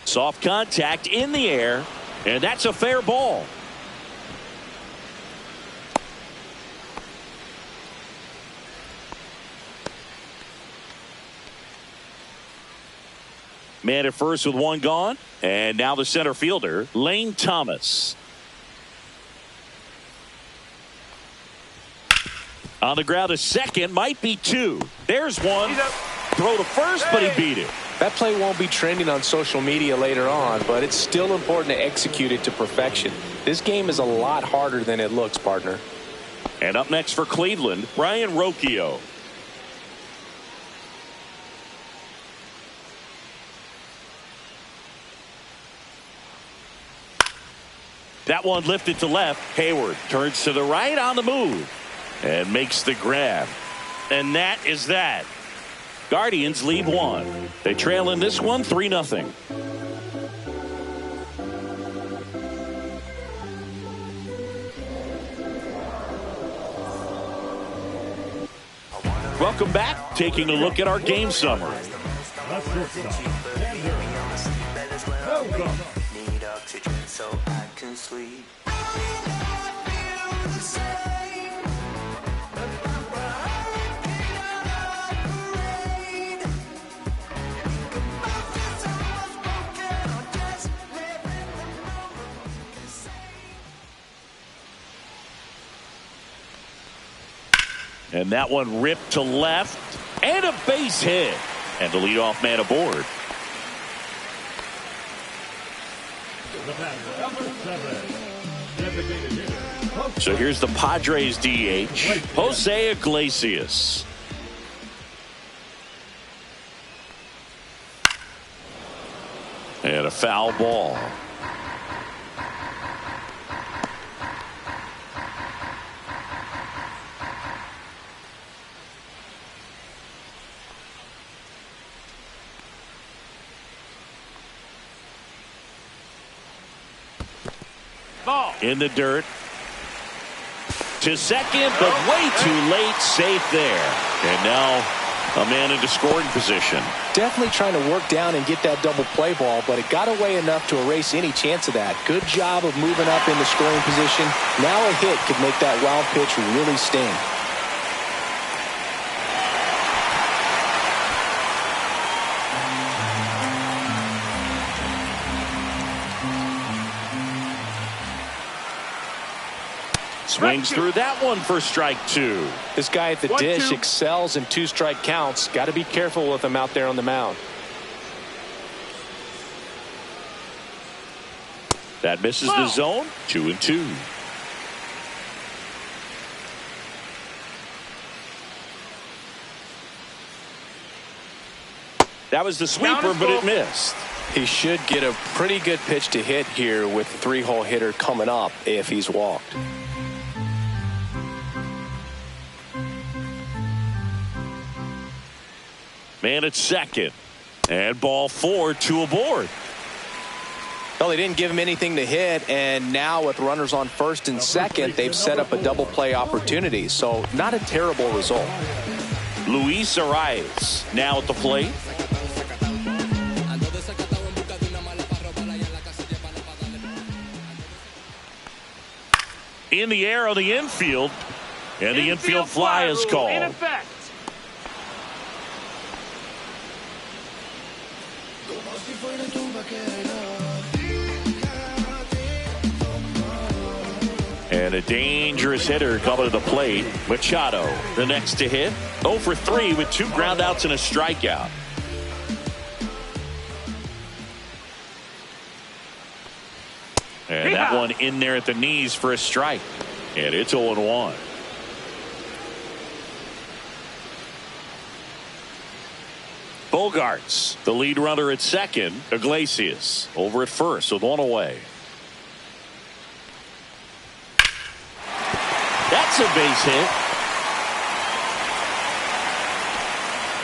Soft contact in the air, and that's a fair ball. Man at first with one gone, and now the center fielder, Lane Thomas. On the ground to second, might be two. There's one. Throw to first, but he beat it. That play won't be trending on social media later on, but it's still important to execute it to perfection. This game is a lot harder than it looks, partner. And up next for Cleveland, Brayan Rocchio. That one lifted to left. Hayward turns to the right on the move and makes the grab. And that is that. Guardians lead one. They trail in this one 3-0. Welcome back. Taking a look at our game summary. The shortstop, welcome. Need oxygen so I can sleep. And that one ripped to left. And a base hit. And the leadoff man aboard. The batter, number 7. Designated hitter. So here's the Padres DH, Jose Iglesias. And a foul ball. Ball. In the dirt. To second, but way too late. Safe there. And now a man into scoring position. Definitely trying to work down and get that double play ball, but it got away enough to erase any chance of that. Good job of moving up in the scoring position. Now a hit could make that wild pitch really sting. Swings through that one for strike two. This guy at the dish excels in 2-strike counts. Got to be careful with him out there on the mound. That misses the zone. 2-2. That was the sweeper, but it missed. He should get a pretty good pitch to hit here with the 3-hole hitter coming up if he's walked. Man at second. And ball 4, 2 aboard. Well, they didn't give him anything to hit, and now with runners on first and second, they've set up a double play opportunity. So not a terrible result. Luis Arias now at the plate. In the air on the infield. And the infield fly is called. In effect. And a dangerous hitter coming to the plate. Machado, the next to hit. 0 for 3 with 2 groundouts and a strikeout. And that one in there at the knees for a strike. And it's 0-1. Bogarts, the lead runner at second. Iglesias over at first with 1 away. That's a base hit.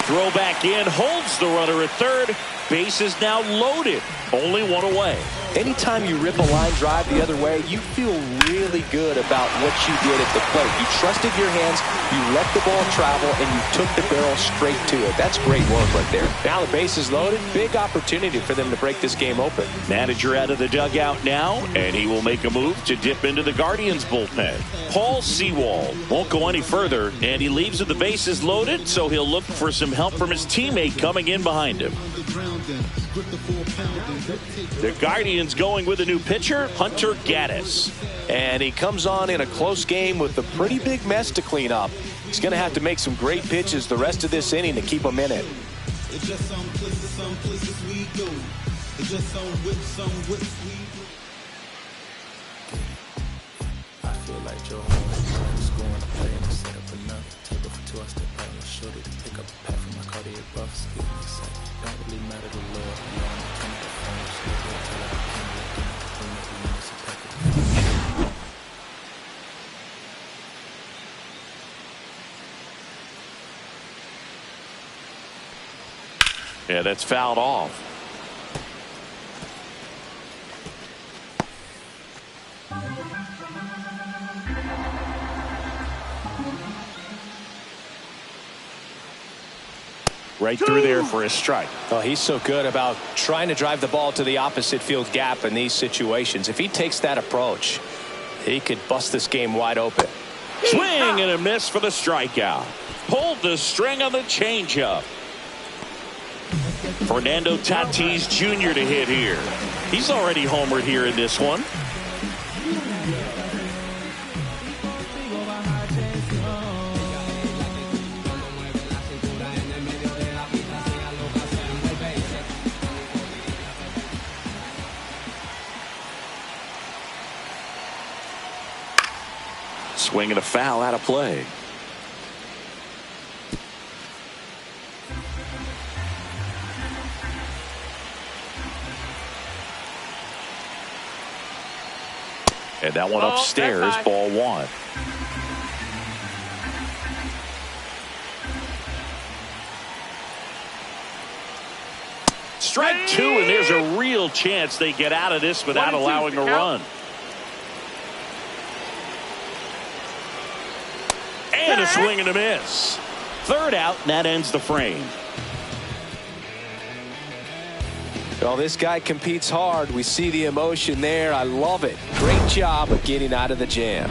throw back in, holds the runner at third. Base is now loaded. Only one away. Anytime you rip a line drive the other way, you feel really good about what you did at the plate. You trusted your hands, you let the ball travel, and you took the barrel straight to it. That's great work right there. Now the base is loaded. Big opportunity for them to break this game open. Manager out of the dugout now, and he will make a move to dip into the Guardians bullpen. Paul Sewald won't go any further, and he leaves with the bases loaded, so he'll look for some help from his teammate coming in behind him. The Guardians going with a new pitcher, Hunter Gaddis. And he comes on in a close game with a pretty big mess to clean up. He's going to have to make some great pitches the rest of this inning to keep him in it. It's just some places we go. It's just some whips we do. I feel like Joe Holmes scoring a play and set up another. Take it for two, I step out and shoot it. Pick up a pack from my Cartier buffs. Don't really matter the Lord. Yeah, that's fouled off. Right through there for a strike. Oh, he's so good about trying to drive the ball to the opposite field gap in these situations. If he takes that approach, he could bust this game wide open. Swing and a miss for the strikeout. Pulled the string on the changeup. Fernando Tatis Jr. to hit here. He's already homered here in this one. Swing and a foul out of play. And that one upstairs, ball one. Strike two, and there's a real chance they get out of this without allowing a run. And a swing and a miss. Third out, and that ends the frame. Well, this guy competes hard. We see the emotion there. I love it. Great job of getting out of the jam.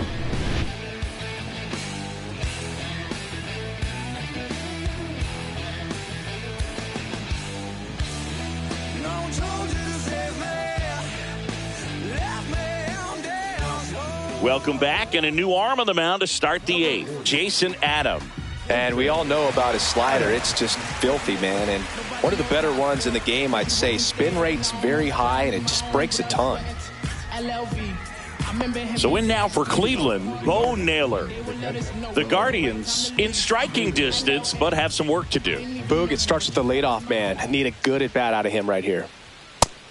Welcome back, and a new arm on the mound to start the eighth. Jason Adam. And we all know about his slider. It's just filthy, man. And one of the better ones in the game, I'd say. Spin rate's very high, and it just breaks a ton. So in now for Cleveland, Bo Naylor. The Guardians in striking distance, but have some work to do. Boog, it starts with the leadoff man. I need a good at-bat out of him right here.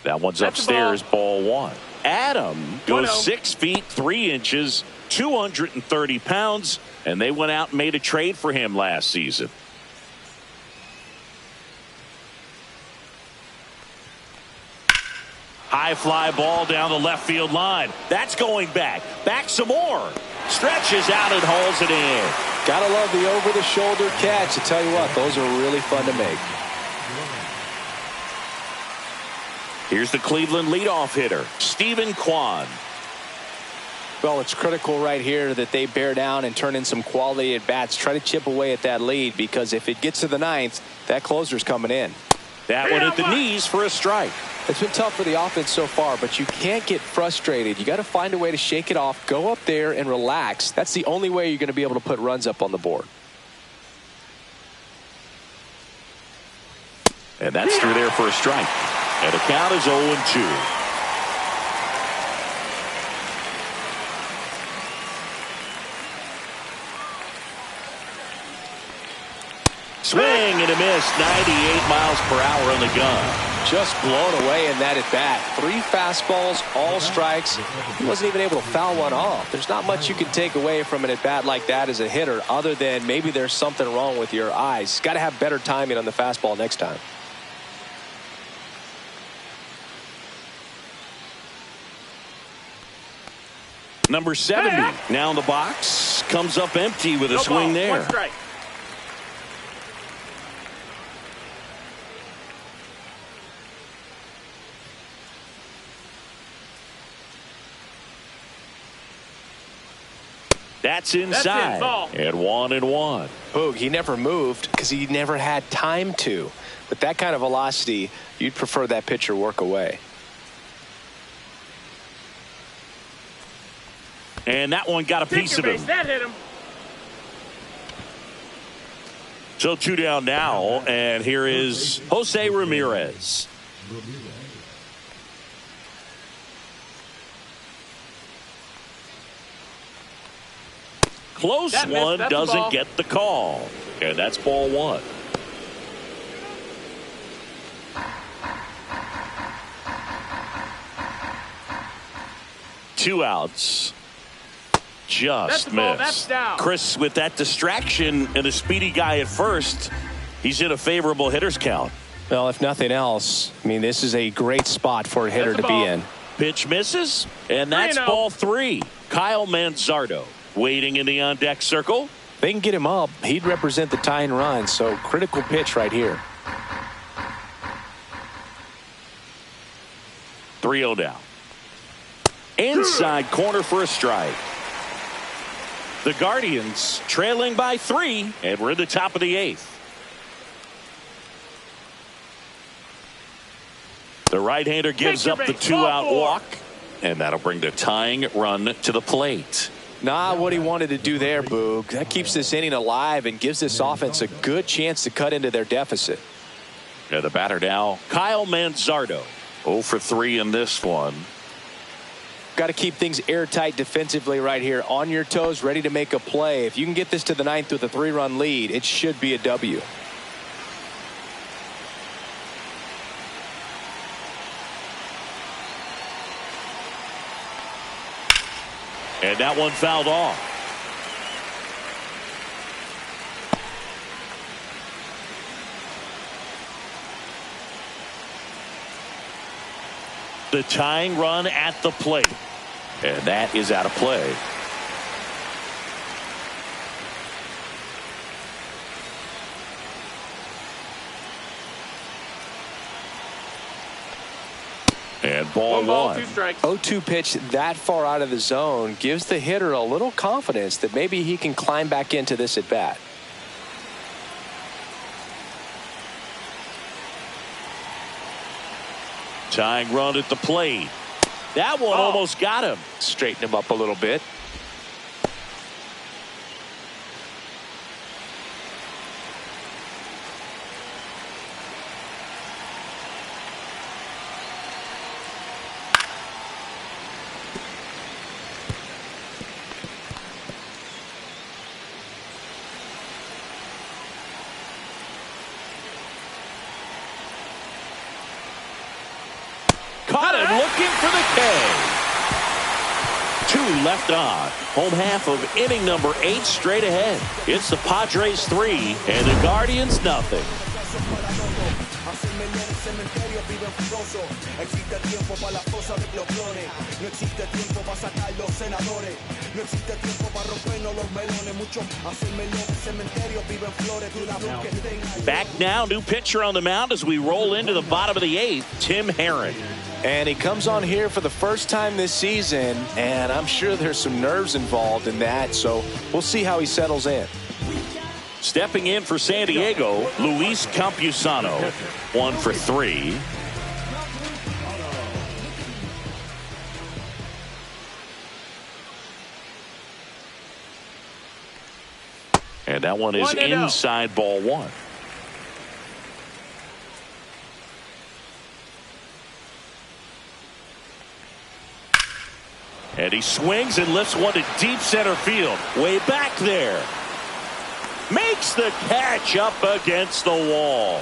That one's upstairs, ball one. Adam goes 6 feet 3 inches, 230 pounds, and they went out and made a trade for him last season. High fly ball down the left field line. That's going back. Back some more. Stretches out and hauls it in. Gotta love the over-the-shoulder catch. I tell you what, those are really fun to make. Here's the Cleveland leadoff hitter, Stephen Kwan. Well, it's critical right here that they bear down and turn in some quality at bats. Try to chip away at that lead, because if it gets to the ninth, that closer's coming in. That one at the knees for a strike. It's been tough for the offense so far, but you can't get frustrated. You got to find a way to shake it off, go up there and relax. That's the only way you're going to be able to put runs up on the board. And that's through there for a strike. And the count is 0-2. Swing and a miss, 98 miles per hour on the gun. Just blown away in that at bat. 3 fastballs, all strikes. He wasn't even able to foul one off. There's not much you can take away from an at bat like that as a hitter, other than maybe there's something wrong with your eyes. Got to have better timing on the fastball next time. Number 70 now in the box, comes up empty with a No swing ball. there. 1 strike. That's inside. Ball. And 1-1. Boog, he never moved because he never had time to. With that kind of velocity, you'd prefer that pitcher work away. And that one got a piece of him. That hit him. So 2 down now, and here is Jose Ramirez. Close That missed. one, That's a doesn't ball. get the call. And that's ball 1. Two outs. Just That's the ball. That's missed. down. Chris, with that distraction and a speedy guy at first, he's in a favorable hitter's count. Well, if nothing else, I mean, this is a great spot for a hitter That's to a be ball. in. Pitch misses, and that's 3-0. ball 3. Kyle Manzardo waiting in the on-deck circle. They can get him up. He'd represent the tying run, so critical pitch right here. 3-0 down. Inside corner for a strike. The Guardians trailing by 3, and we're in the top of the 8th. The right-hander gives up the 2-out walk, and that'll bring the tying run to the plate. Not what he wanted to do there, Boog. That keeps this inning alive and gives this offense a good chance to cut into their deficit. Yeah, the batter now, Kyle Manzardo. 0 for 3 in this one. Got to keep things airtight defensively right here. On your toes, ready to make a play. If you can get this to the 9th with a 3-run lead, it should be a W. And that one fouled off. The tying run at the plate. And that is out of play. And ball 1 ball, 1. 2 strikes. 0-2 pitch that far out of the zone gives the hitter a little confidence that maybe he can climb back into this at bat. Tying run at the plate. That one almost got him. Straighten him up a little bit. Caught him looking for the K. 2 left on. Home half of inning number 8 straight ahead. It's the Padres 3 and the Guardians nothing. Back now, new pitcher on the mound as we roll into the bottom of the 8th, Tim Herrin. And he comes on here for the first time this season, and I'm sure there's some nerves involved in that, so we'll see how he settles in. Stepping in for San Diego, Luis Campusano, 1 for 3. And that one is 1-0. inside ball 1. And he swings and lifts one to deep center field. Way back there. Makes the catch up against the wall.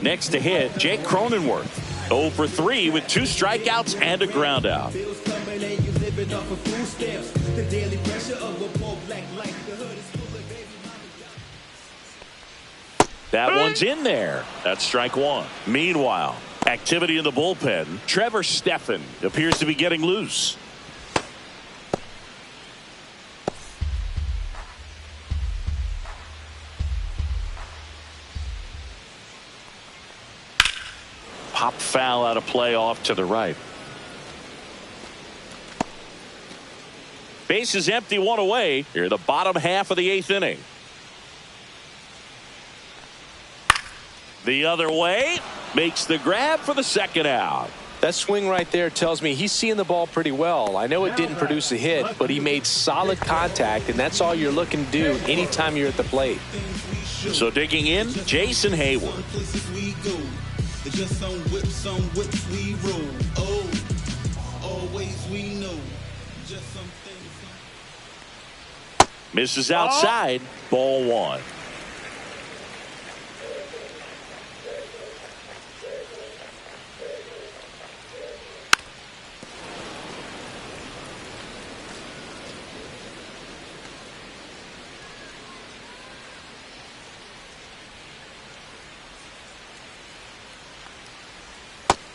Next to hit, Jake Cronenworth. 0 for 3 with 2 strikeouts and a ground out. That one's in there. That's strike 1. Meanwhile, activity in the bullpen. Trevor Stephan appears to be getting loose. Pop foul out of play off to the right. Base is empty, 1 away. Here in the bottom half of the 8th inning. The other way, makes the grab for the second out. That swing right there tells me he's seeing the ball pretty well. I know it didn't produce a hit, but he made solid contact, and that's all you're looking to do anytime you're at the plate. So digging in, Jason Hayward. Just some whips we roll. Oh, always we know. Just some things. Misses outside. Ball 1.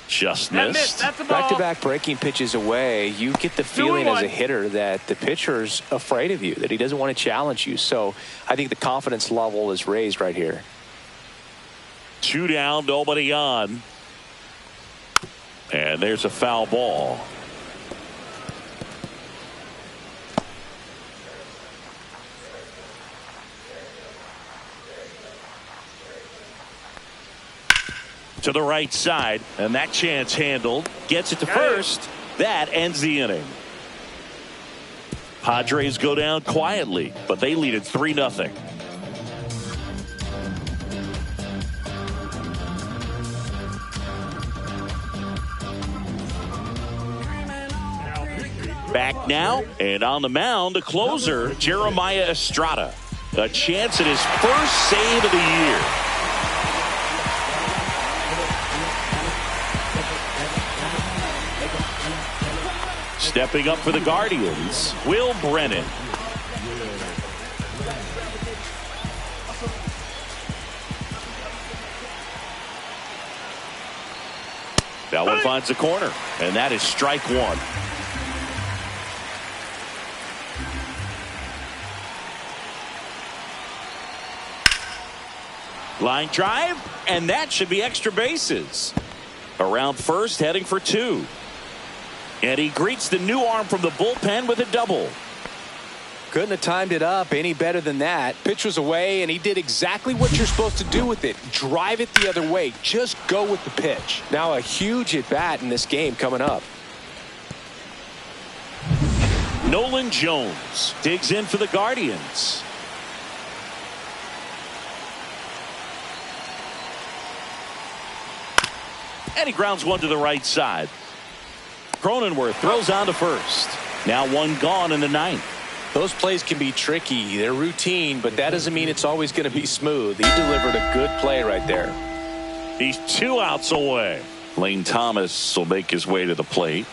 Just missed. That's a ball. Back-to-back breaking pitches away, you get the feeling as a hitter that the pitcher's afraid of you, that he doesn't want to challenge you. So I think the confidence level is raised right here. 2 down, nobody on. And there's a foul ball. To the right side, and that chance handled. Gets it to first. That ends the inning. Padres go down quietly, but they lead it 3-0. Back now, and on the mound, the closer, Jeremiah Estrada. A chance at his first save of the year. Stepping up for the Guardians, Will Brennan. That one finds the corner, and that is strike 1. Line drive, and that should be extra bases. Around first, heading for 2. And he greets the new arm from the bullpen with a double. Couldn't have timed it up any better than that. Pitch was away, and he did exactly what you're supposed to do with it. Drive it the other way. Just go with the pitch. Now a huge at-bat in this game coming up. Nolan Jones digs in for the Guardians. And he grounds one to the right side. Cronenworth throws on to first. Now 1 gone in the 9th. Those plays can be tricky. They're routine, but that doesn't mean it's always going to be smooth. He delivered a good play right there. He's 2 outs away. Lane Thomas will make his way to the plate.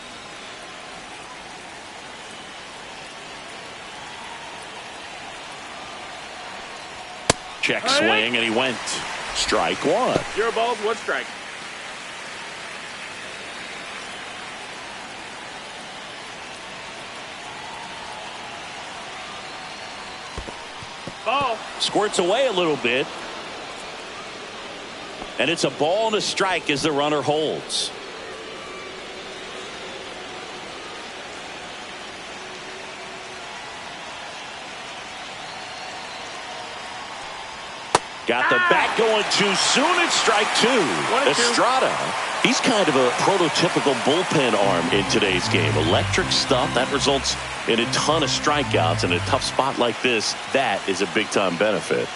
Check swing, and he went. Strike 1. 0 balls, 1 strike. Ball. Squirts away a little bit. And it's a ball and a strike as the runner holds. Got the bat going too soon. It's strike 2. Estrada, he's kind of a prototypical bullpen arm in today's game. Electric stuff that results in a ton of strikeouts. In a tough spot like this, that is a big-time benefit.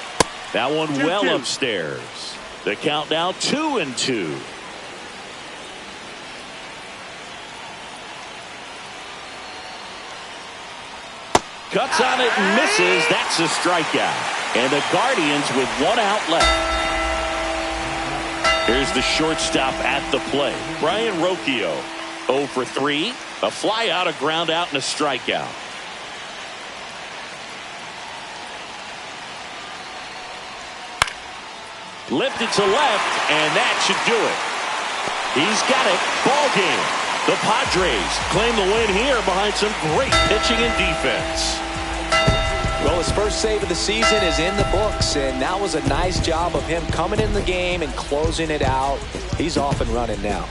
That one 2-2. Upstairs. The count now 2-2. Cuts on it and misses. That's a strikeout. And the Guardians with 1 out left. Here's the shortstop at the plate, Brian Rocchio. 0 for 3, a fly out, a ground out, and a strikeout. Lifted to left, and that should do it. He's got it. Ball game. The Padres claim the win here behind some great pitching and defense. Well, his first save of the season is in the books, and that was a nice job of him coming in the game and closing it out. He's off and running now.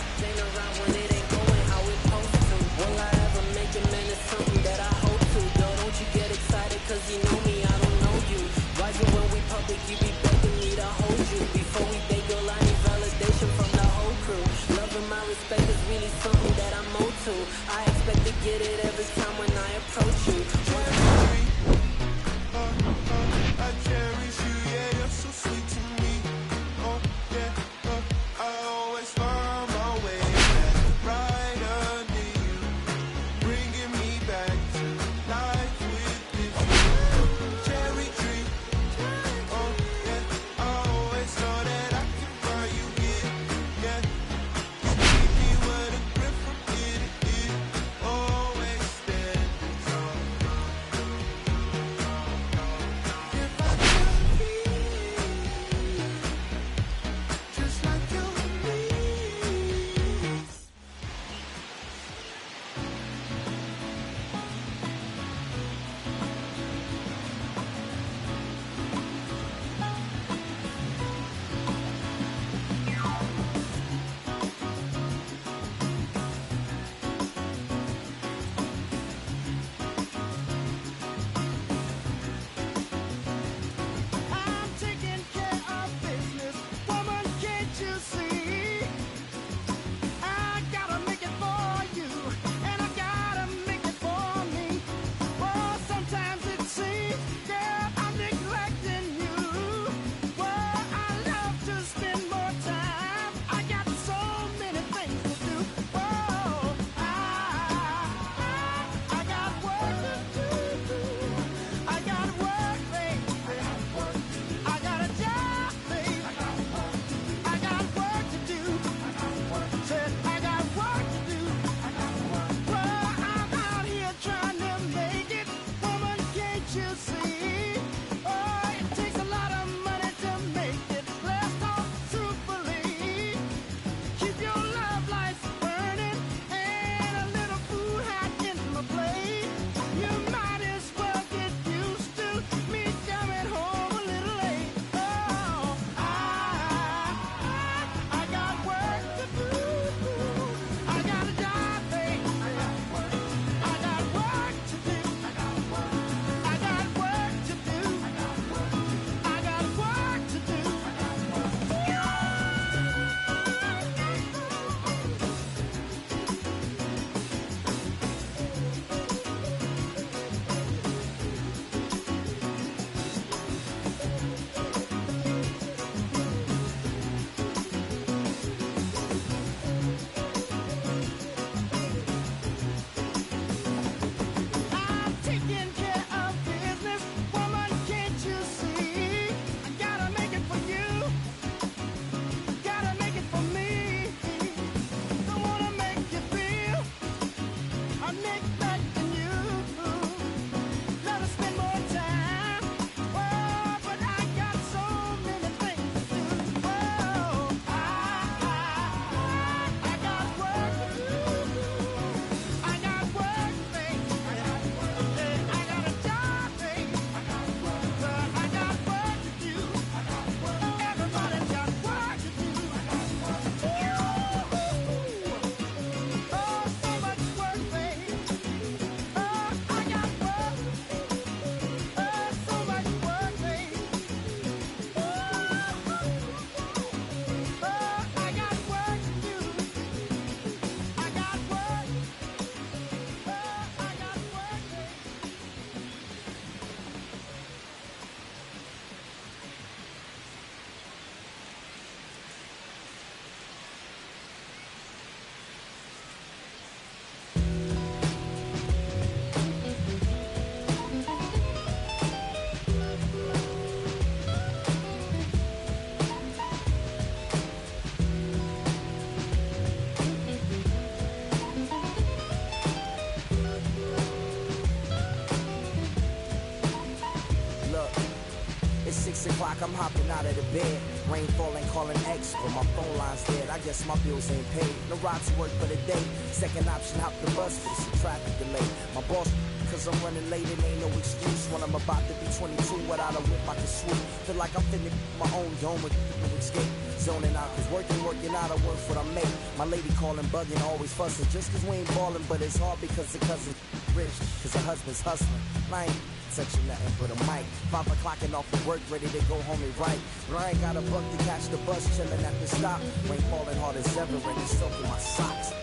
o'clock, I'm hopping out of the bed. Rain falling, calling X, but my phone line's dead. I guess my bills ain't paid. No ride to work for the day. Second option, hop the bus for some traffic delay. My boss, cause I'm running late and ain't no excuse. When I'm about to be 22, without a whip I can swoop. Feel like I'm finna my own dome with no escape. Zoning out, cause working out, I work what I make. My lady calling, bugging, always fussing. Just cause we ain't ballin', but it's hard because the cousin rich. Cause the husband's hustling. I ain't touching nothing but a mic. 5 o'clock and off of work, ready to go home and write. But I ain't got a buck to catch the bus, chillin' at the stop. Rain falling hard as ever and it's soaking my socks.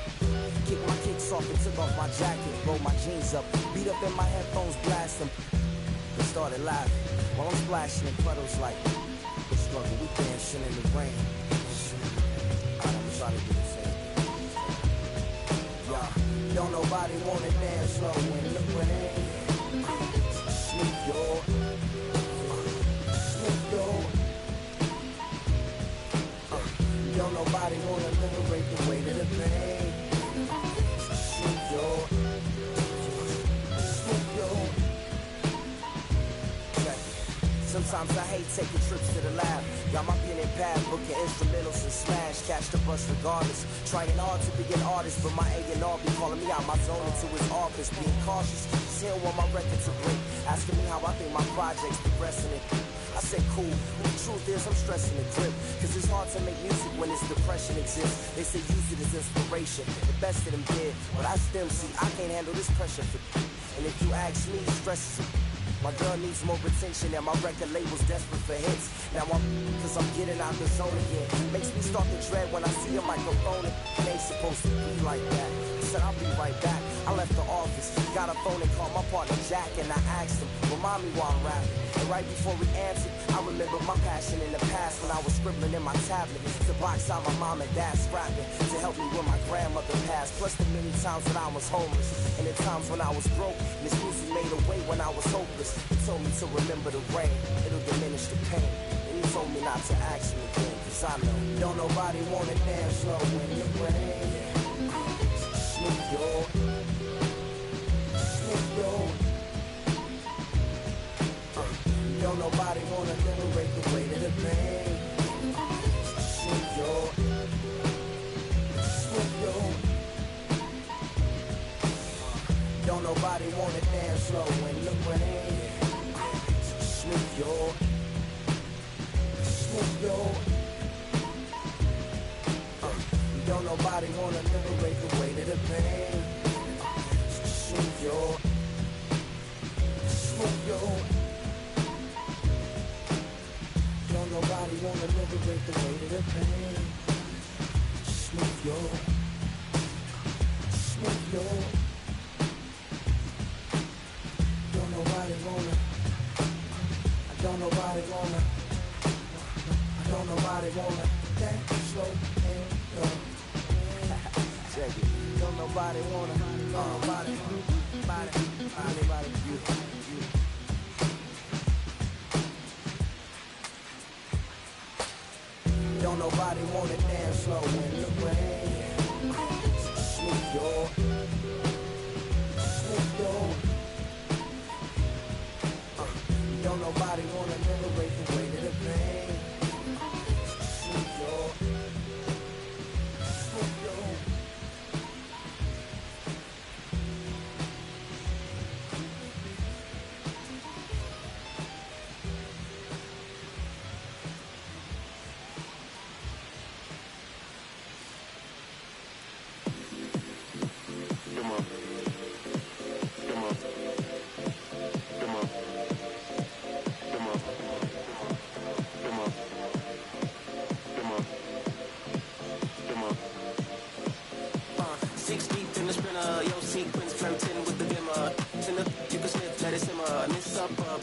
Kick my kicks off and took off my jacket. Roll my jeans up, beat up in my headphones, blast them. They started laughing while I'm splashing in puddles like the struggle. We dancing in the rain. I'm trying to do the same. Yeah, don't nobody wanna dance slow in the rain. Snoop Dogg, Snoop Dogg. Don't nobody wanna liberate the weight of the pain. Snoop Dogg, Snoop Dogg. Sometimes I hate taking trips to the lab. Got my pen and pad, booking instrumentals and smash. Catch the bus regardless. Trying hard to be an artist, but my A&R be calling me out my zone into his office. Being cautious, still want my record to break. Asking me how I think my project's progressing it. I said cool, but the truth is I'm stressing the grip. Cause it's hard to make music when this depression exists. They say use it as inspiration, the best of them did. But I still see I can't handle this pressure for. And if you ask me, stress is. My girl needs more attention and my record label's desperate for hits. Now cause I'm getting out the zone again. Makes me start to dread when I see a microphone. It ain't supposed to be like that. I said I'll be right back. I left the office, got a phone and called my partner Jack and I asked him, remind me while I'm rapping. And right before he answered, I remember my passion in the past when I was scribbling in my tablet to box out my mom and dad's rapping to help me when my grandmother passed. Plus the many times when I was homeless and the times when I was broke. This music made a way when I was hopeless. He told me to remember the rain, it'll diminish the pain. And he told me not to ask him again, cause I know don't nobody wanna dance slow in the rain. Snoop Dogg, Snoop Dogg. Don't nobody wanna liberate the weight of the pain. Snoop Dogg, Snoop Dogg. Don't nobody wanna dance slow in the rain. Snoop Dogg, Snoop Dogg. Don't nobody wanna liberate the weight of the pain. Snoop Dogg, Snoop Dogg. Don't nobody wanna liberate the weight of the pain. Snoop Dogg, Snoop Dogg. Don't nobody wanna. Don't nobody wanna. Don't nobody wanna dance slow and go. Check it. Don't nobody wanna. Nobody. Anybody. You. Don't nobody wanna dance slow in the rain. Snoop Dogg, Snoop Dogg. Don't nobody wanna liberate the weight of the pain. Snoop Dogg, Snoop Dogg.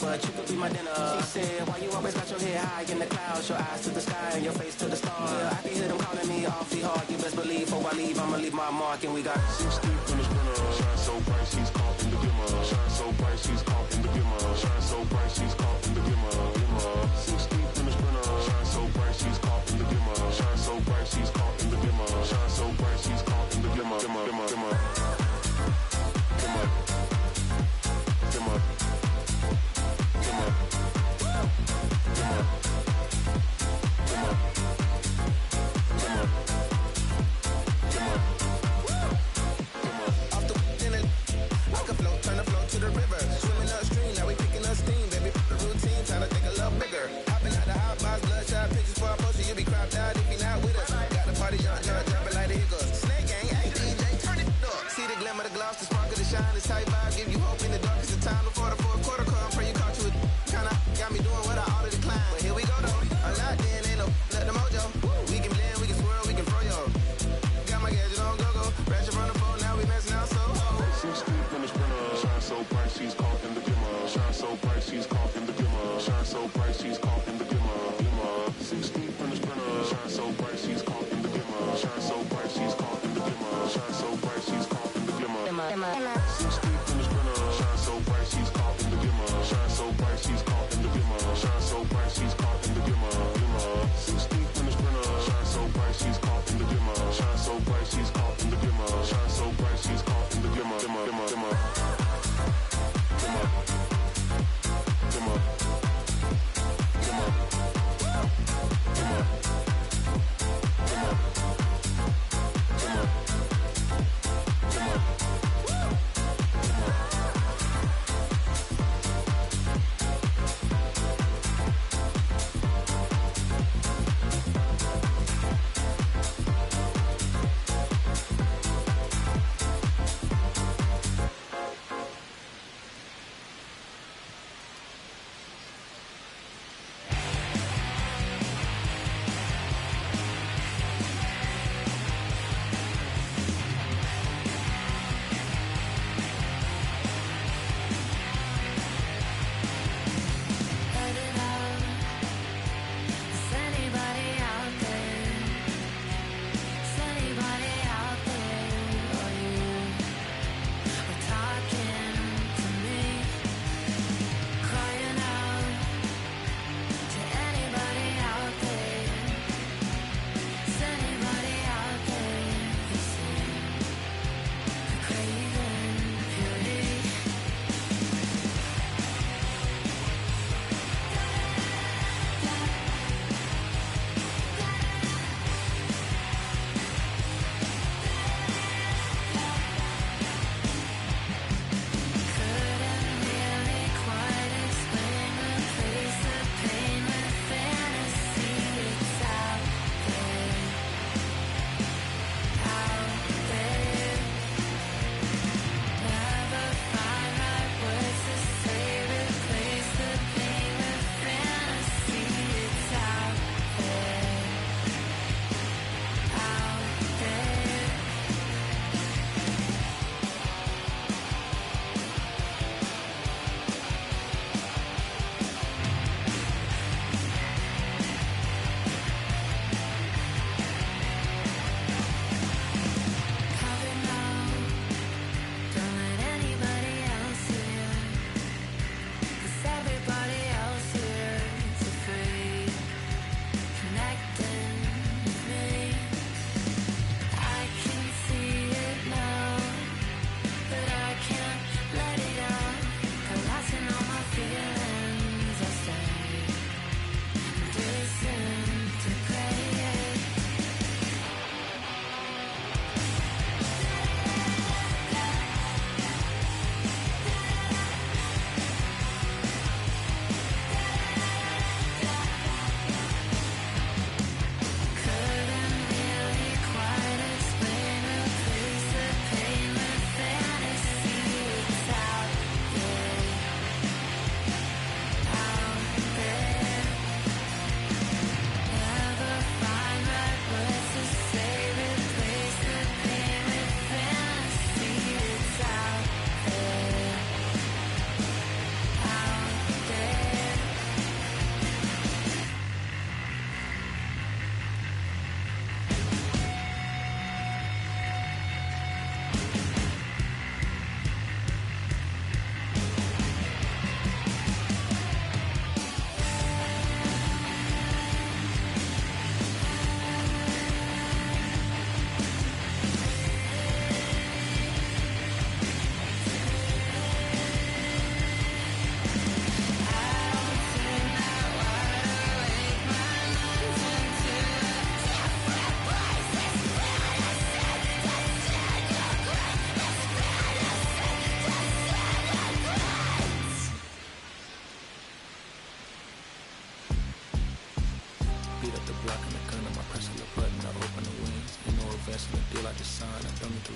But you could be my dinner. She said, why you always got your head high in the clouds, your eyes to the sky and your face to the stars? Yeah, I can hear them calling me awfully hard. You best believe before I leave, I'ma leave my mark. And we got 6 deep in the sprinter. Shine so bright, she's caught in the glimmer. Shine so bright, she's caught in the glimmer. Shine so bright, she's caught in the glimmer. 6 deep in the sprinter. Shine so bright, she's caught in the glimmer. Shine so bright, she's caught in the glimmer. Shine so bright, she's caught in the glimmer. lost the spark of the shine. This type vibe give you hope in the darkest of time. Before the fourth quarter come, pray you caught you with kinda got me doing what I ought to decline. But here we go though. A lot then ain't no let the mojo. We can blend, we can swirl, we can throw yo. Got my gadget on go-go. Ratchet from the phone, now we messing out so ho. 6 deep in the sprinter. Shine so bright, she's caught in the dimmer. Shine so bright, she's caught in the dimmer. Shine so bright, she's caught in the dimmer. 6 deep in the sprinter. Shine so bright, she's caught in the dimmer. Shine so bright, she's caught in the dimmer. Shine so bright, she's caught in the dimmer. 6 deep in the sprinter. Shine so bright, she's caught in the dimmer. Shine so bright, she's caught in the dimmer. Shine so bright, she's caught in the dimmer. 6 deep in the sprinter. Shine so bright, she's caught in the dimmer. Shine so bright, she's caught in the dimmer. Shine so bright, she's caught in the dimmer.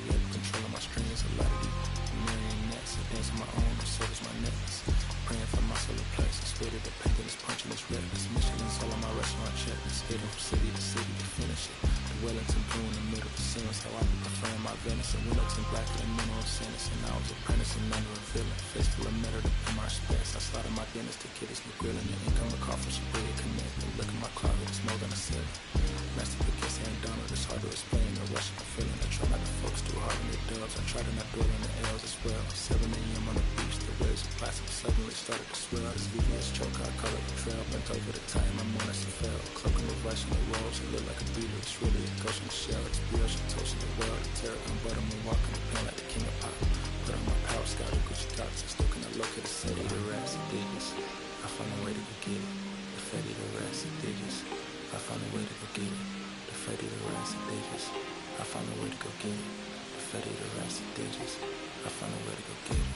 yeah, controlling my strings. A lot of these marionettes, I dance on my own, so does my necklace. Praying for my solar plexus, ready to paint this punch in this reckless. Michelin's all on my restaurant checklist, heading from city to city to finish it. The Wellington blue in the middle, the seams, how I be preferring my venison. Wellington black and mineral sentence, and I was apprenticing under a villain. Face full of metal to pay my respects. I started my dentist to get his new grilling. The income of car from Shabria Connect. And look at my closet, it's more than a ceiling. Master Pickett saying Donald, it's hard to explain the rush I'm feeling. I try not to focus too hard on the dubs. I try to not dwell on the L's as well. 7 a.m. on the beach, the waves of plastic suddenly started to swell. This VVS choke, I call it the trail. Bent over the time, I'm on as fell. Cloaking the vice on the rolls, it look like a beetle. It's really a ghost in the shell. It's real, she toasting the world. The terror, I'm butter, I'm walking the pen like the king of pop. Put on my power, scout, the Gucci dots. I still cannot locate the city, the rats, the digits. I found a way to go get it. The fatty, the rats, the digits. I found a way to go get it. The fatty, the rats, the digits. I found a way to go get it. The fatty, the rats, the digits. I found a way to go get it.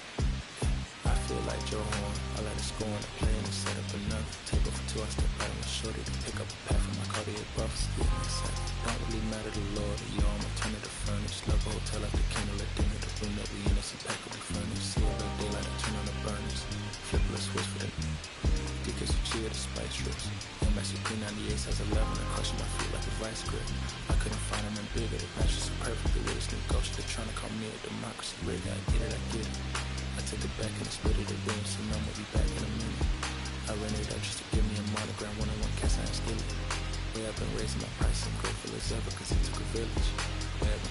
I feel like Joe Horn. I let it score and play and set up another table for two. I step right on my shorty to pick up a pack from my Cartier buffs. Get me excited. Don't really matter the Lord. You all my turn to the furnace. Love a hotel like the candle at dinner. The room that we in is impeccably furnished. See it like daylight and turn on the burners. Flip a switch for the because you cheer the spice strips. MSC P98 has 11 and crushing my feet like a vice grip. I couldn't find them in bigger. They match so perfectly with this new ghost. They're trying to call me a democracy. Rig, I get it, I get it. I took it back and split it again, so now we'll be back in a minute. I ran it up just to give me a monogram, one-on-one cast iron skillet. Way I've been raising my price, I'm grateful as ever, cause it took a village. Wherever,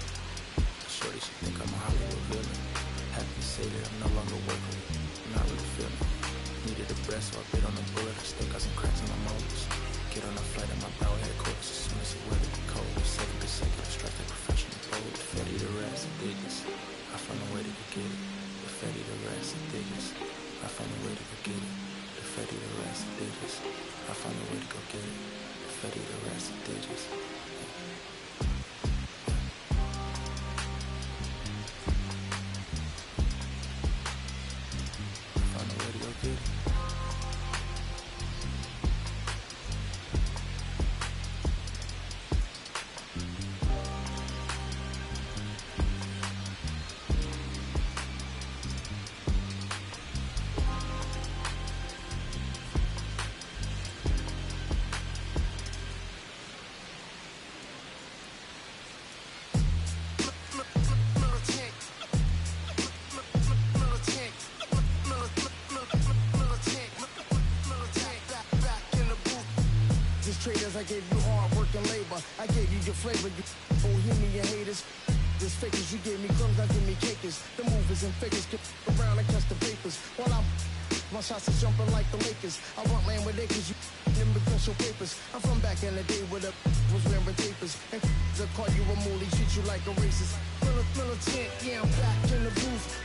shorty should think I'm a Hollywood villain. Happy to say that I'm no longer working, I'm not really feeling. Needed a breath, so I bit on a bullet, I still got some cracks in my molars. Get on a flight at my bow headquarters as soon as the weather get cold. Second to second, strike a professional bold. Fatty the rats and digits, I found a way to go get it. The fatty the rats and digits, I found a way to go get it. The fatty the rats and digits, I found a way to go get it. The fatty the rats and digits. I found a way to go get it. Traders, I gave you hard work and labor. I gave you your flavor, you bohemian haters. This fakers, you gave me crumbs, I give me cakers. The movers and fakers get around and catch the papers. While my shots are jumping like the Lakers. I want land with acres, you them because your papers. I'm from back in the day where the was wearing tapers. And they'll call you a moolie, treat you like a racist. Militant, yeah, I'm back in the booth.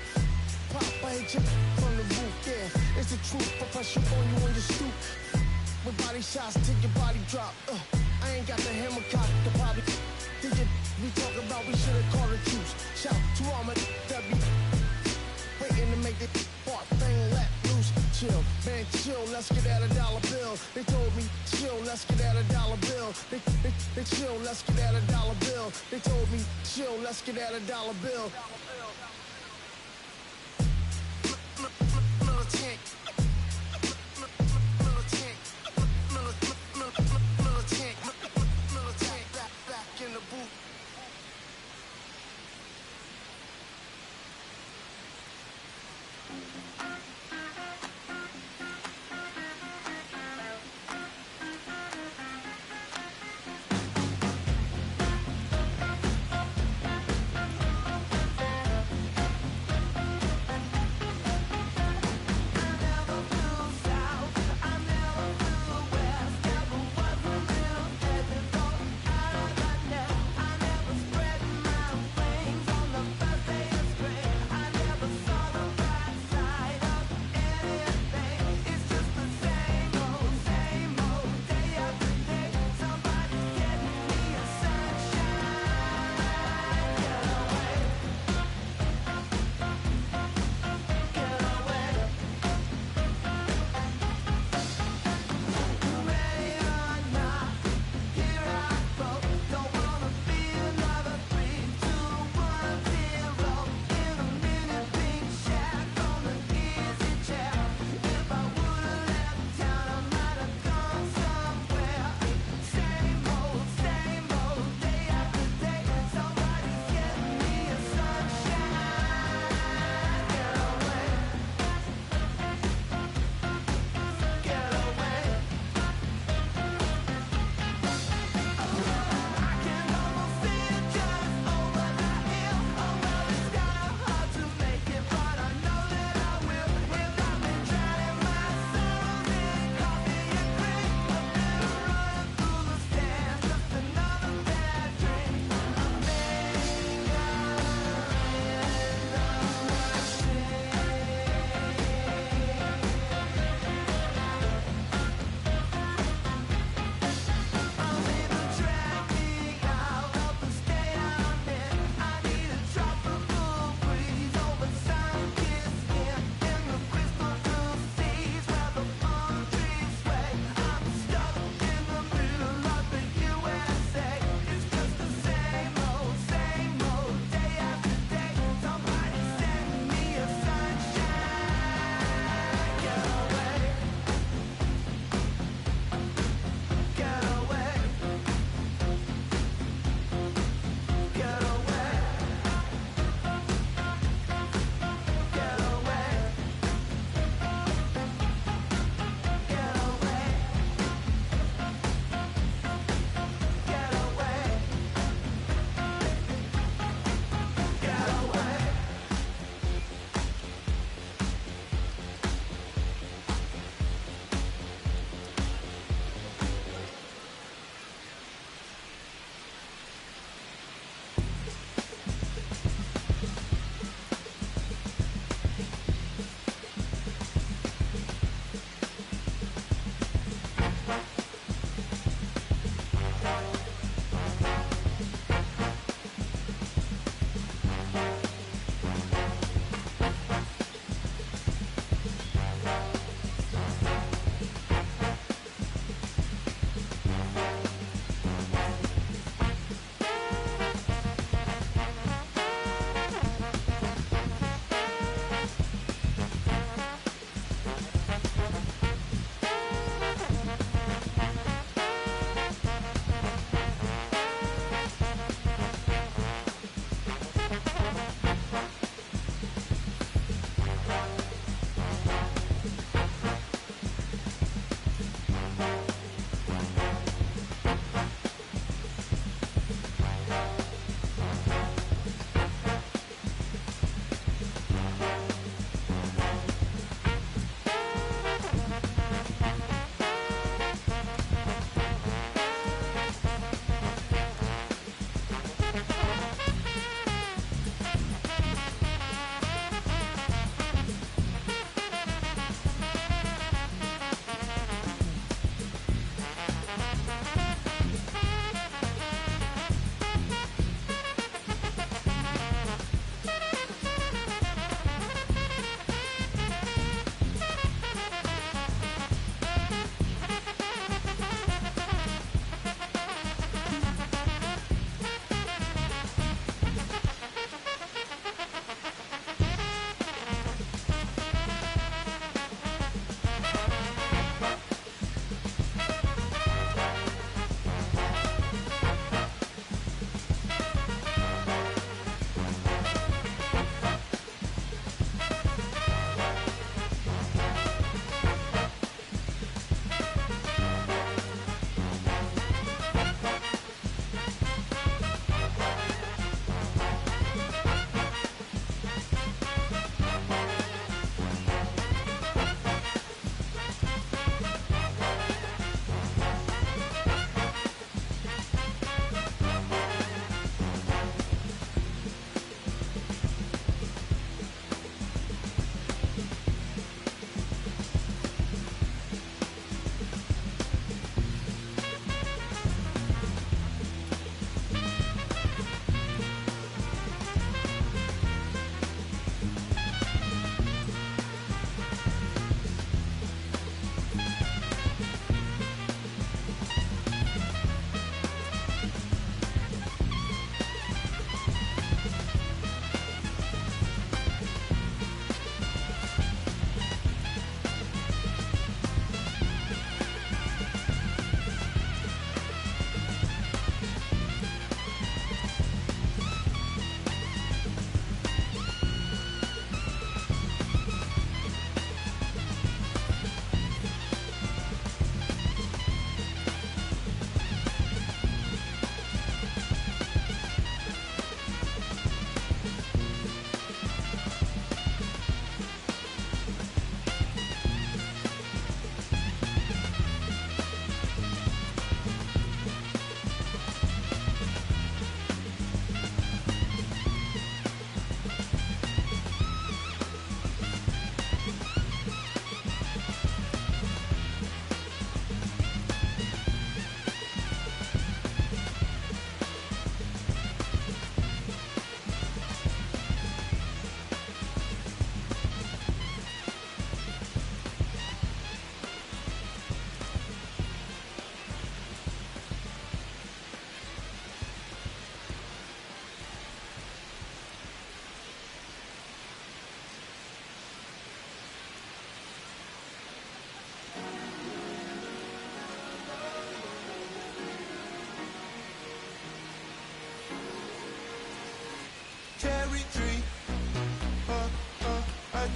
Pop, I hit you from the roof, yeah. It's the truth, I press you on you on your stoop. With body shots till your body drop. I ain't got the hammer cock, the probably did you we talk about we should've called the troops. Shout to all my that be waiting to make the part thing let loose. Chill, man, chill, let's get at $1 bill. They told me, chill, let's get at $1 bill. They chill, let's get at $1 bill. They told me, chill, let's get at $1 bill. Militant. Back in the booth.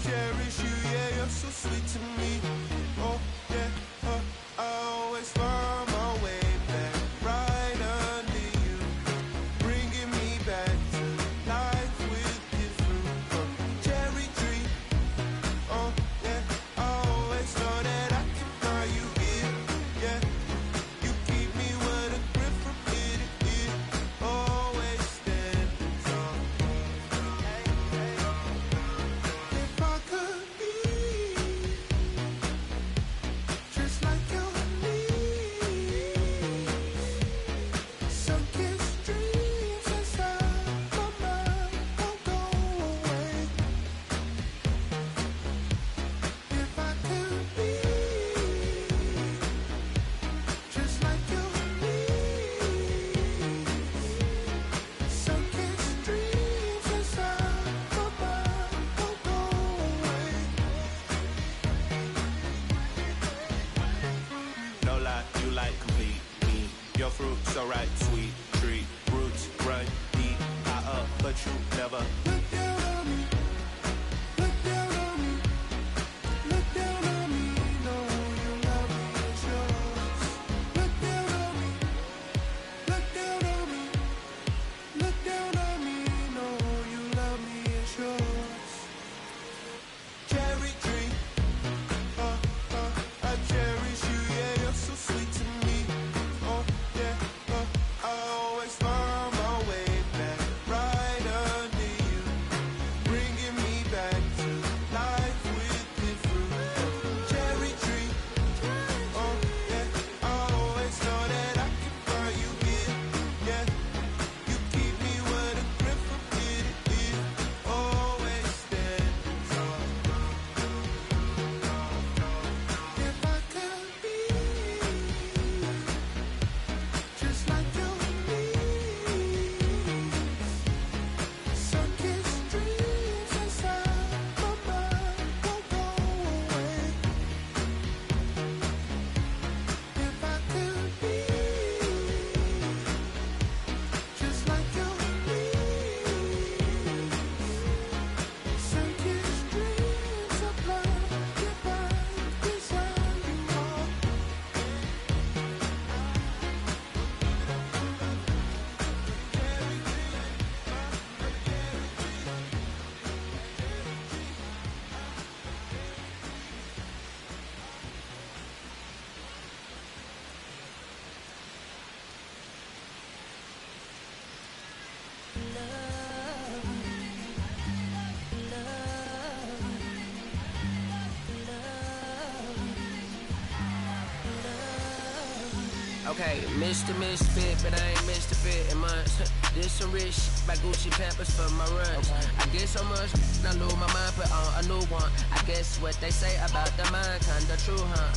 cherish you, yeah, you're so sweet to me. Oh, yeah, I always find my way back right under you, bringing me back to life with different cherry tree. Oh, yeah, I always know that I can find you here, yeah. You keep me with a grip from ear to ear, always standing tall. If I could be just like your knees, sunken streams inside my mind won't go away. If I could be just like your knees, sunken streams inside my mind won't go away. No lie, you like complete me. Your fruit so right, sweet tree. Roots run deep, high up, but you never. Look down on me, look down on me, look down on me. No, you love me, it's yours. Look down on me, look down on me, look down on me. No, you love me, it's yours. Cherry tree, I cherish you, yeah, you're so sweet to me. Oh, yeah, I always find my way back right under you, bringing me back to life with different cherry tree. Oh, yeah, I always know that I can find you here, yeah. You keep me with a grip from ear to ear, always standing tall. If I could be just like your knees, sunken streams inside my mind won't go away. If I could be just like your knees, sunken streams of love divine beside you all. Okay, Mr. Misfit, but I ain't Mr. Fit in months. This some rich shit by Gucci Pampers for my runs. I get so much, I lose my mind, put on a new one. I guess what they say about the mind, kinda true, huh?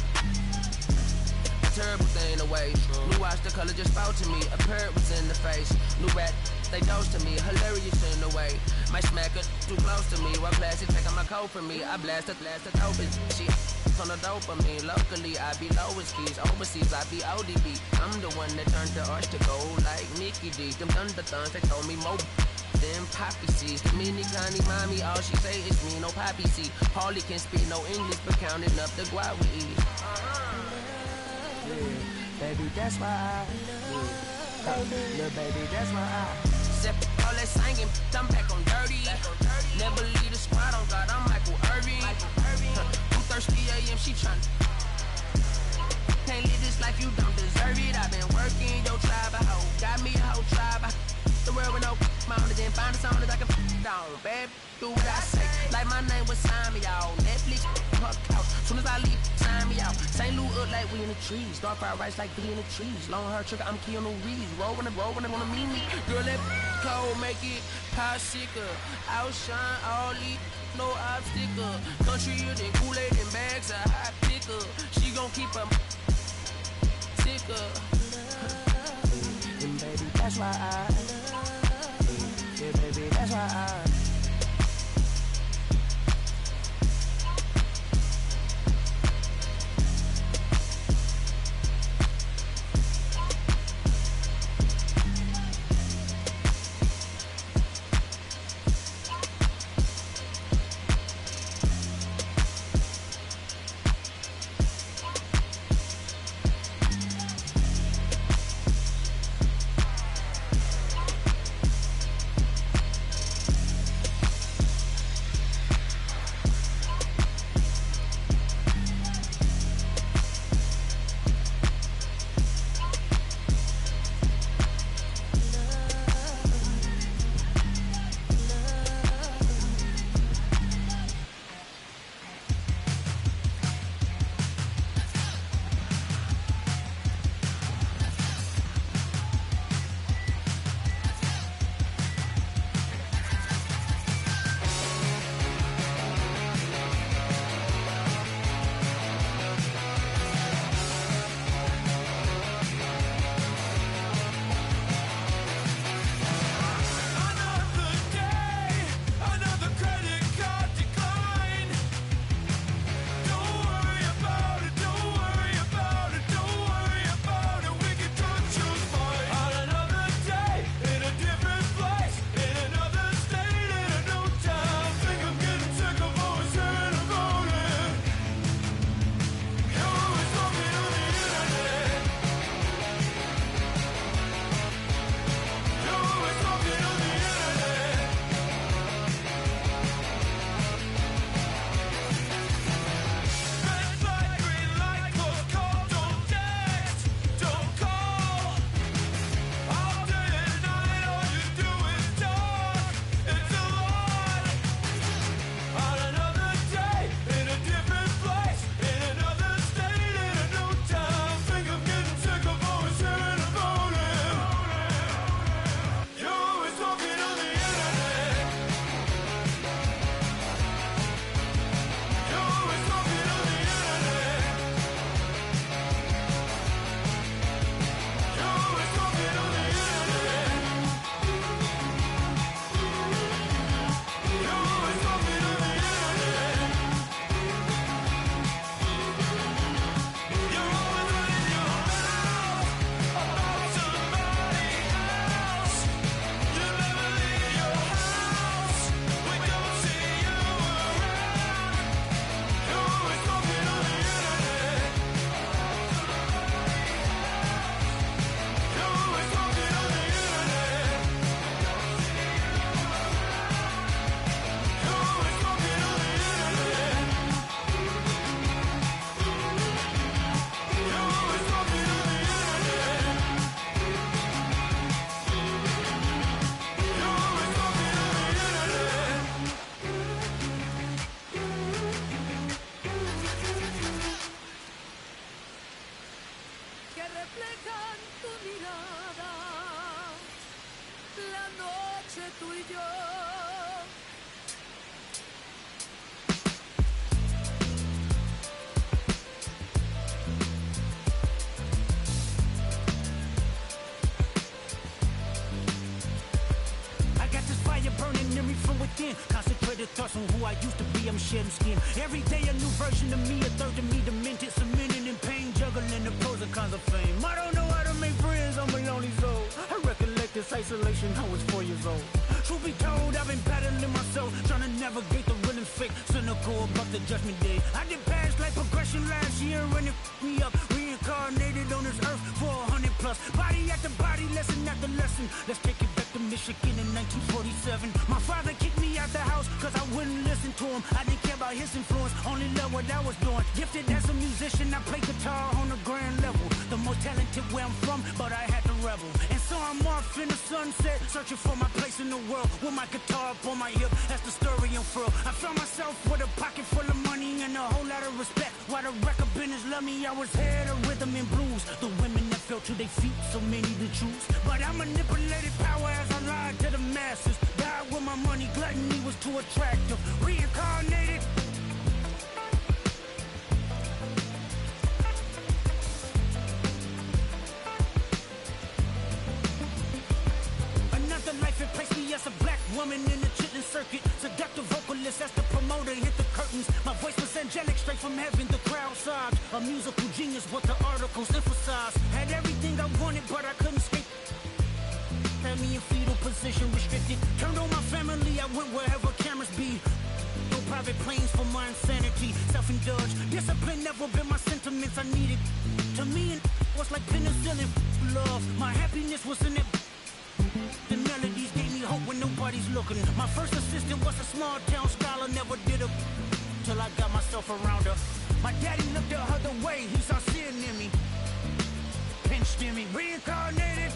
A terrible thing to waste. New watch, the color just spoke to me. A parrot was in the face. New rat, they dose to me. Hilarious in the way. My smacker too close to me. While plastic taking my coat from me. I blast the open shit. On the dopamine, locally I be lowest keys. Overseas I be ODB. I'm the one that turned the arch to gold like Mickey D. Them thunder thuns, they told me more than poppy seeds. The mini Connie mommy, all she say is me, no poppy seed. Hardly can speak no English, but counting up the guap we eat. Yeah, baby, that's why I little baby, that's why I Sip all that singing, I'm back on dirty. Never leave the squad on God, I'm Michael Irving. 2:30 a.m. she tryna. Can't live this life, you don't deserve it. I've been working your tribe, a hoe. Got me a whole tribe. The world with no mountains and find a song that I can down. Bad, do what I say. Like my name was sign me out. Netflix, her couch. Soon as I leave, sign me out. St. Louis up like we in the trees. Dark fried rice like we in the trees. Long hair trigger, I'm Keanu Reeves. Rolling and wanna meet me. Girl, that cold make it popsicle. Outshine all these. No obstacle. Country then Kool-Aid and bags of hot picker. She gon' keep her sicker. And baby, that's why I. Yeah, baby, that's why I. the thoughts on who I used to be, I'm shedding skin. Every day a new version of me, a third of me demented, cemented in pain, juggling the pros and cons of fame. I don't know how to make friends, I'm a lonely soul. I recollect this isolation, I was 4 years old. Truth be told, I've been battling myself, trying to navigate the real and fake, cynical about the judgment day. I did past life progression last year and it f***ed me up. Reincarnated on this earth for 100 plus. Body after body, lesson after lesson. Let's take it back to Michigan in 1947. My father kicked me out the house cause I wouldn't listen to him. I didn't care about his influence, only loved what I was doing. Gifted as a musician, I play guitar on a grand level. The most talented where I'm from, but I had to rebel. And so I'm off in the sunset, searching for my place in the world. With my guitar up on my hip, that's the story unfurled. I found myself with a pocket full of money and a whole lot of respect. While the record business loved me, I was head of rhythm and blues. The women that fell to their feet, so many to choose. But I manipulated power as I lied to the masses. Died with my money, gluttony was too attractive. Reincarnated. Another life it placed me as a black woman in the chitlin circuit. Seductive vocalist as the promoter hit the curtains. My voice was angelic, straight from heaven, the crowd sobbed. A musical genius, what the articles emphasized. Had everything I wanted, but I couldn't escape. Had me in fetal position, restricted. Turned on my family, I went wherever cameras be. No private planes for my insanity. Self-indulged, discipline never been my sentiments I needed. To me, it was like penicillin. Love, my happiness was in it. The melodies gave me hope when nobody's looking. My first assistant was a small town scholar, never did a till I got myself around her. My daddy looked the other way, he saw sin in me. Pinched in me, reincarnated.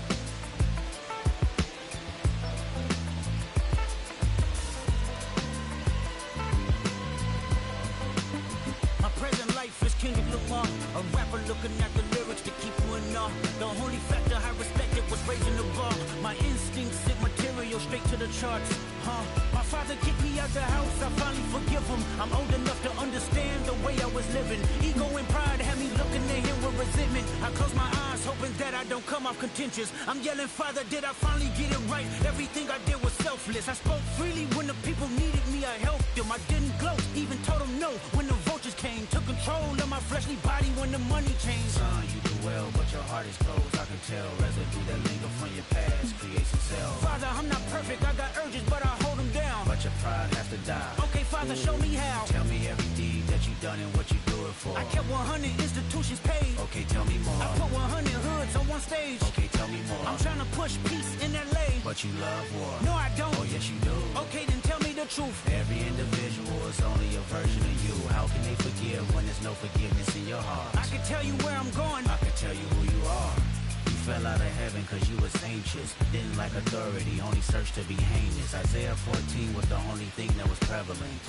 My present life is Kendrick Lamar, a rapper looking at the lyrics to keep you in awe. The only factor I respected was raising the bar. My instincts sent material straight to the charts. My father kicked me out the house, I finally forgive him. I'm old enough to understand the way I was living. Ego and pride had me looking at him with resentment. I close my eyes, hoping that I don't come off contentious. I'm yelling, Father, did I finally get it right? Everything I did was selfless. I spoke freely when the people needed me, I helped them. I didn't gloat, even told them no when the vultures came. Took control of my fleshly body when the money changed. Son, you do well, but your heart is closed. I can tell residue that linger from your past creates cells. Father, I'm not perfect, I got urges, but I hold them down. But your pride has to die. Okay, Father, show me how. Tell me every deed that you done and what you do it for. I kept 100 institutions paid. Okay, tell me more. I put 100 hoods on one stage. Okay, tell me more. I'm trying to push peace in LA. But you love war. No, I don't. Oh, yes, you do. Okay, then tell me the truth. Every individual is only a version of you. How can they forgive when there's no forgiveness in your heart? I can tell you where I'm going. I can tell you who you are. You fell out of heaven cause you was anxious. Didn't like authority, only searched to be heinous. Isaiah 14 was the only thing that was prevalent.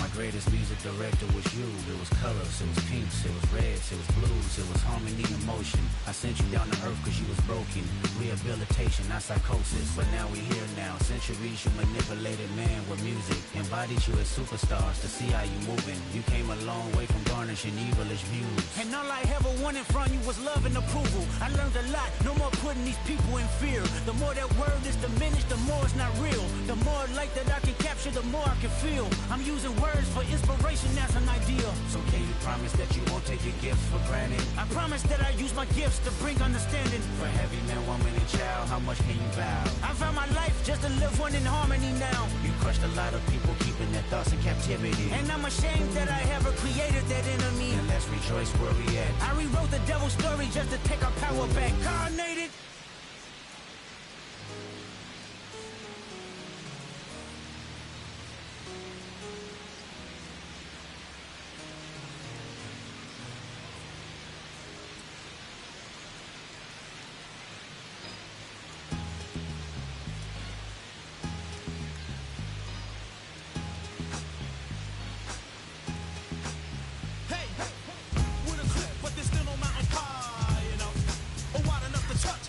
My greatest music director was you. It was colors, it was pinks, it was reds, it was blues, it was harmony and motion. I sent you down to earth cause you was broken. Rehabilitation, not psychosis. But now we here now. Centuries you manipulated man with music. Embodied you as superstars to see how you moving. You came a long way from garnishing evilish views. And all I ever wanted from you was love and approval. I learned a lot, no more putting these people in fear. The more that word is diminished, the more it's not real. The more light that I can capture, the more I can feel. I'm using words for inspiration, that's an idea. So can you promise that you won't take your gifts for granted? I promise that I use my gifts to bring understanding. For heavy man, woman, and child, how much can you vow? I found my life just to live one in harmony now. You crushed a lot of people keeping their thoughts in captivity. And I'm ashamed that I ever created that enemy. And let's rejoice where we at. I rewrote the devil's story just to take our power back. Carnated. With a clip, but there's still no mountain high enough or wide enough to touch.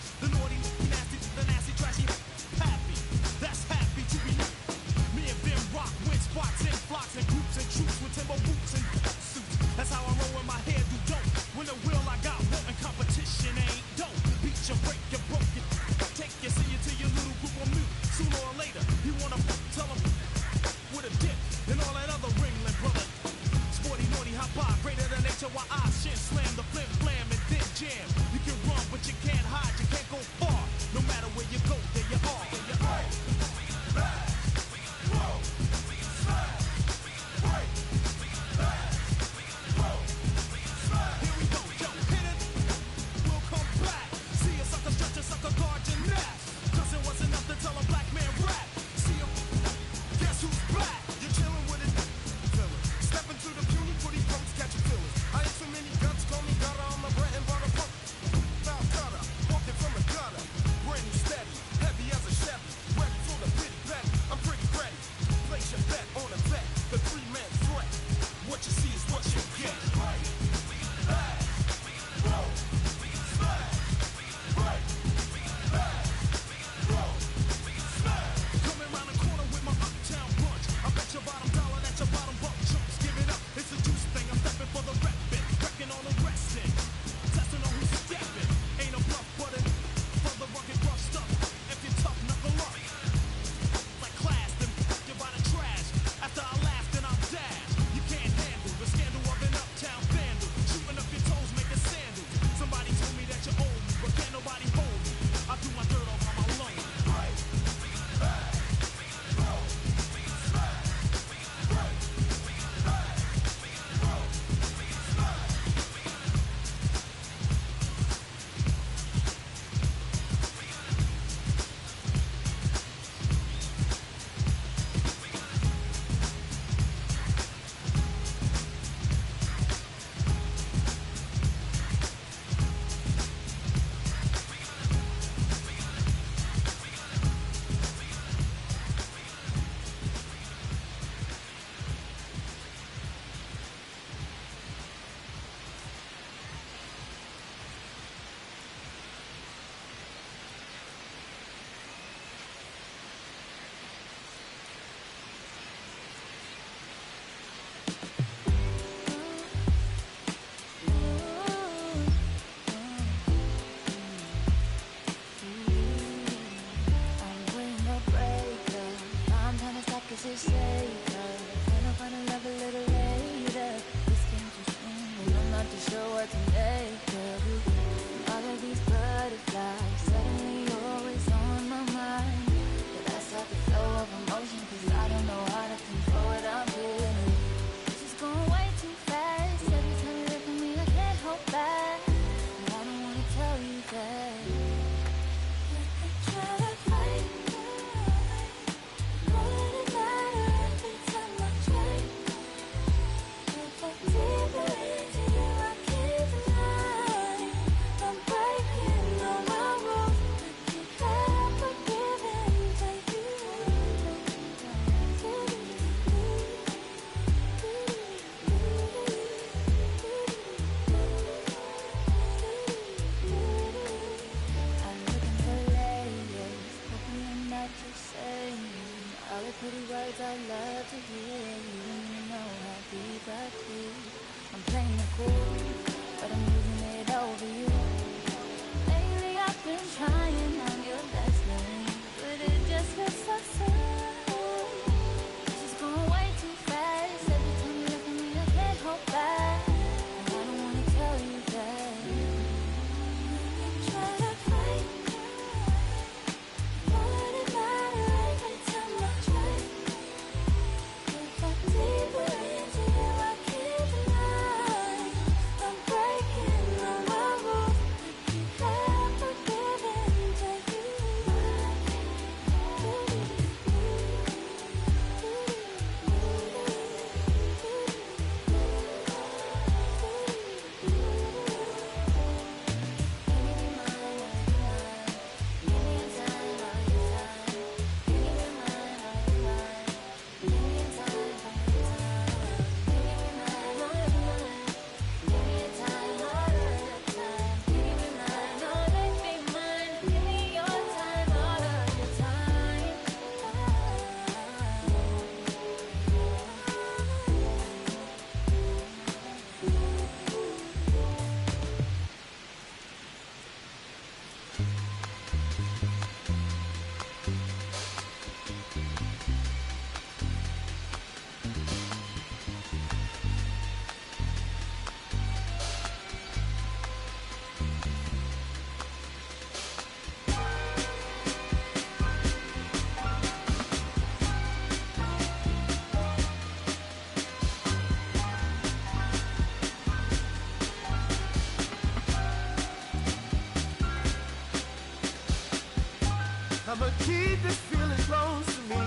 I'ma keep this feeling close to me,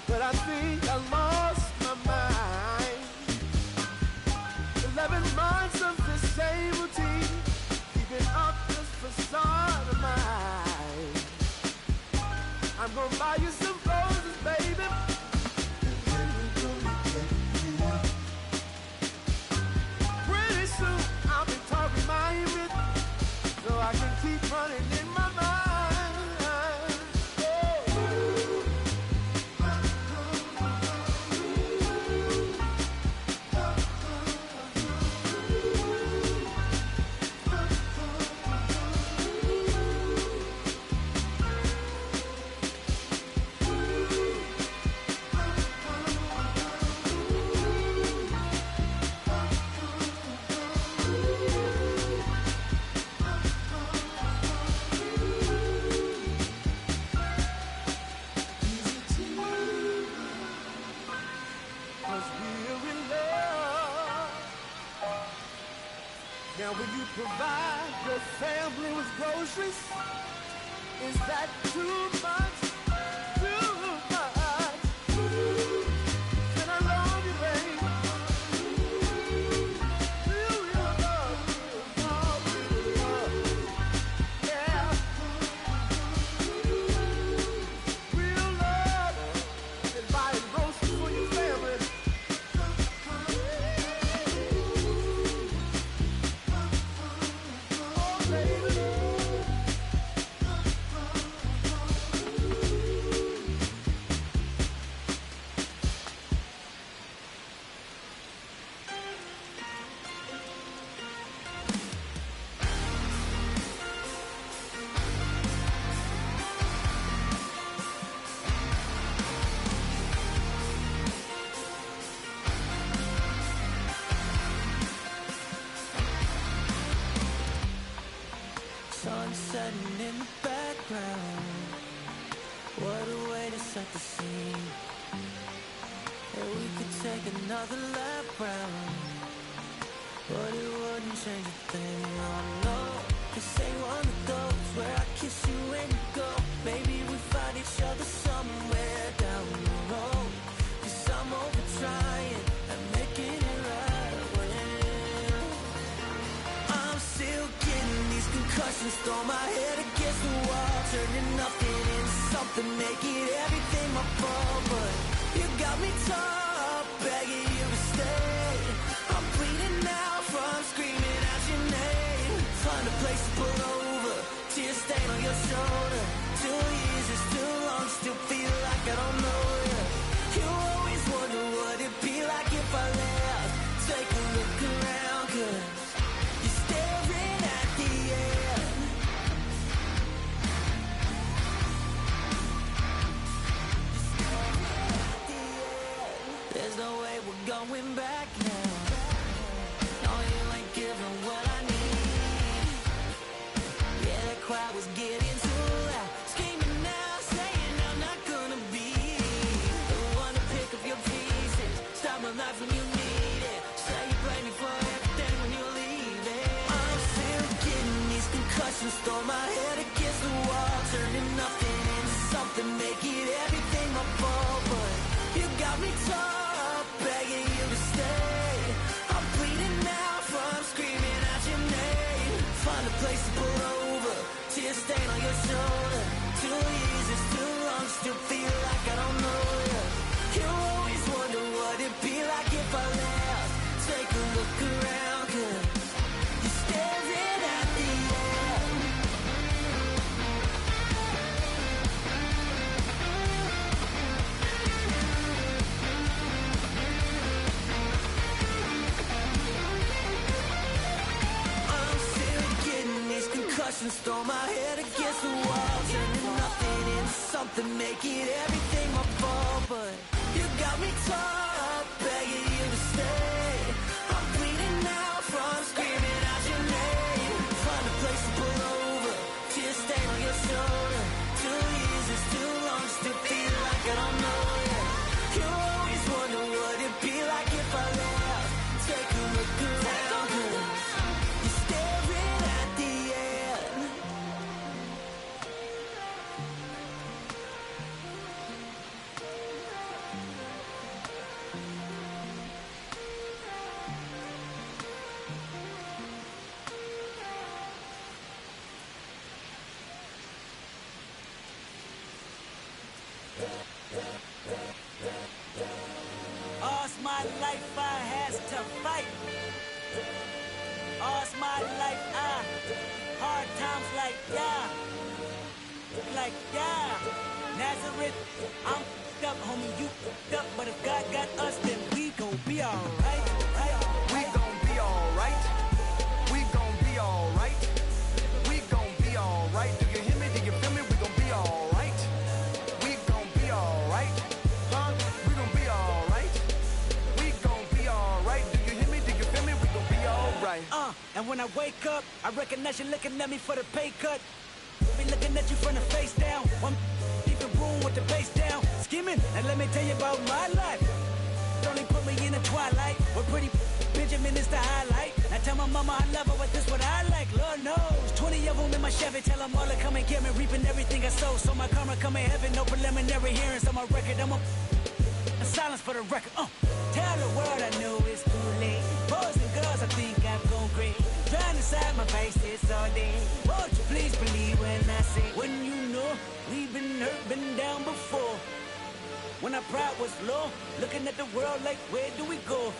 but I think I lost my mind. 11 months of the same routine, keeping up this facade of mine. I'm gonna buy you some roses, baby. Pretty soon I'll be talking my rhythm, so I can keep running in my mind. Now will you provide your family with groceries? Is that too much? Too much? Can I love you, baby? Real love, real love, yeah. Real love is buying groceries for your family. set the scene. And we could take another lap round, but it wouldn't change a thing. Oh no, this ain't one of those where I kiss you and you go. Maybe we find each other somewhere down the road. 'Cause I'm over trying and making it right when I'm still getting these concussions. Throw my head against the wall, turning nothing into something, make it everything my fault. But you got me top, begging you to stay. I'm bleeding now from screaming out your name. Find a place to pull over, tears stain on your shoulder. 2 years is too long, still feel like I don't know you. You always wonder what it'd be like if I left. Take a look around, 'cause you're staring at the end. There's no way we're going back now. No, you ain't giving what I need. Yeah, that crowd was getting too loud, screaming now, saying I'm not gonna be the one to pick up your pieces, stop my life when you need it, say you blame me for everything when you leave it. I'm still getting these concussions, throw my head against the wall, turning nothing into something, make it everything my fault. But you got me top, begging you to stay. I'm bleeding now from screaming out your name. Find a place to pull over, tears stain on your shoulder. 2 years is too long, still feel like I don't know you. You always wonder what it'd be like if I left. Take a look around, 'cause you're staring at the end. I'm still getting these concussions, throw my head against the wall, turning nothing into something, make it everything my fault. But you got me top, begging you to stay. I'm bleeding now from screaming out your name. Find a place to pull over, tears stain on your shoulder. 2 years is too long, still feel like I don't know you. You always wonder what it'd be like if I left. Take a look around, 'cause you're staring at the end. All's my life I has to fight. All's my life hard times like Nazareth. I'm f***ed up, homie, you f***ed up. But if God got us, then we gon' be alright. We gon' be alright. We gon' be alright. We gon' be alright. Do you hear me? Do you feel me? We gon' be alright. We gon' be alright. Huh? We gon' be alright. We gon' be alright. Do you hear me? Do you feel me? We gon' be alright. And when I wake up, I recognize you looking at me for the pay cut. Be looking at you from the face down. One even room with the bass down. Skimming, and let me tell you about my life. Only put me in the twilight. We're pretty Benjamin is the highlight. Now tell my mama I love her, but this what I like. Lord knows, 20 of them in my Chevy. Tell them all to come and get me, reaping everything I sow. So my karma come in heaven, no preliminary hearings on my record. I'm a silence for the record. Tell the world I know it's too late. Boys and girls, I think I've gone great. Trying to side my face this all day. Won't you please believe when I say, when you know we've been hurt, been down before. When our pride was low, looking at the world like, where do we go?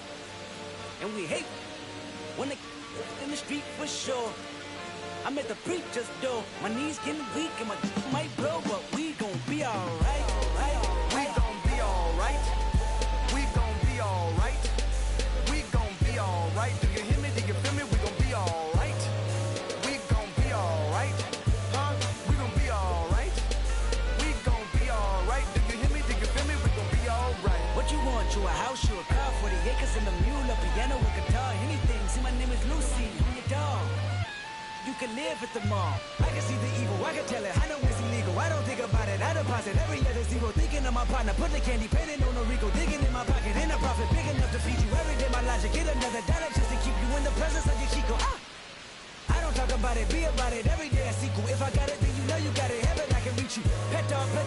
And we hate when they in the street for sure. I'm at the preacher's door. My knees getting weak and my might blow, but we gon' be alright. We gon' be alright. We gon' be alright. We gon' be alright. Do you hear me? Do you feel me? We gon' be alright. We gon' be alright. Huh? We gon' be alright. We gon' be alright. Do you hear me? Do you feel me? We gon' be alright. What you want? You a house, you a car, 40 acres and a mule, a piano, a guitar, anything. See, my name is Lucy, I'm your dog. You can live at the mall. I can see the evil, I can tell it. I know it's illegal, I don't think about it. I deposit every other zero, thinking of my partner, put the candy painting on a Rico, digging in my pocket, in a profit big enough to feed you every day. My logic, get another dollar just to keep you in the presence of your Chico. I don't talk about it, be about it. Every day I sequel. If I got it, then you know you got it. Heaven, I can reach you. Pet dog, my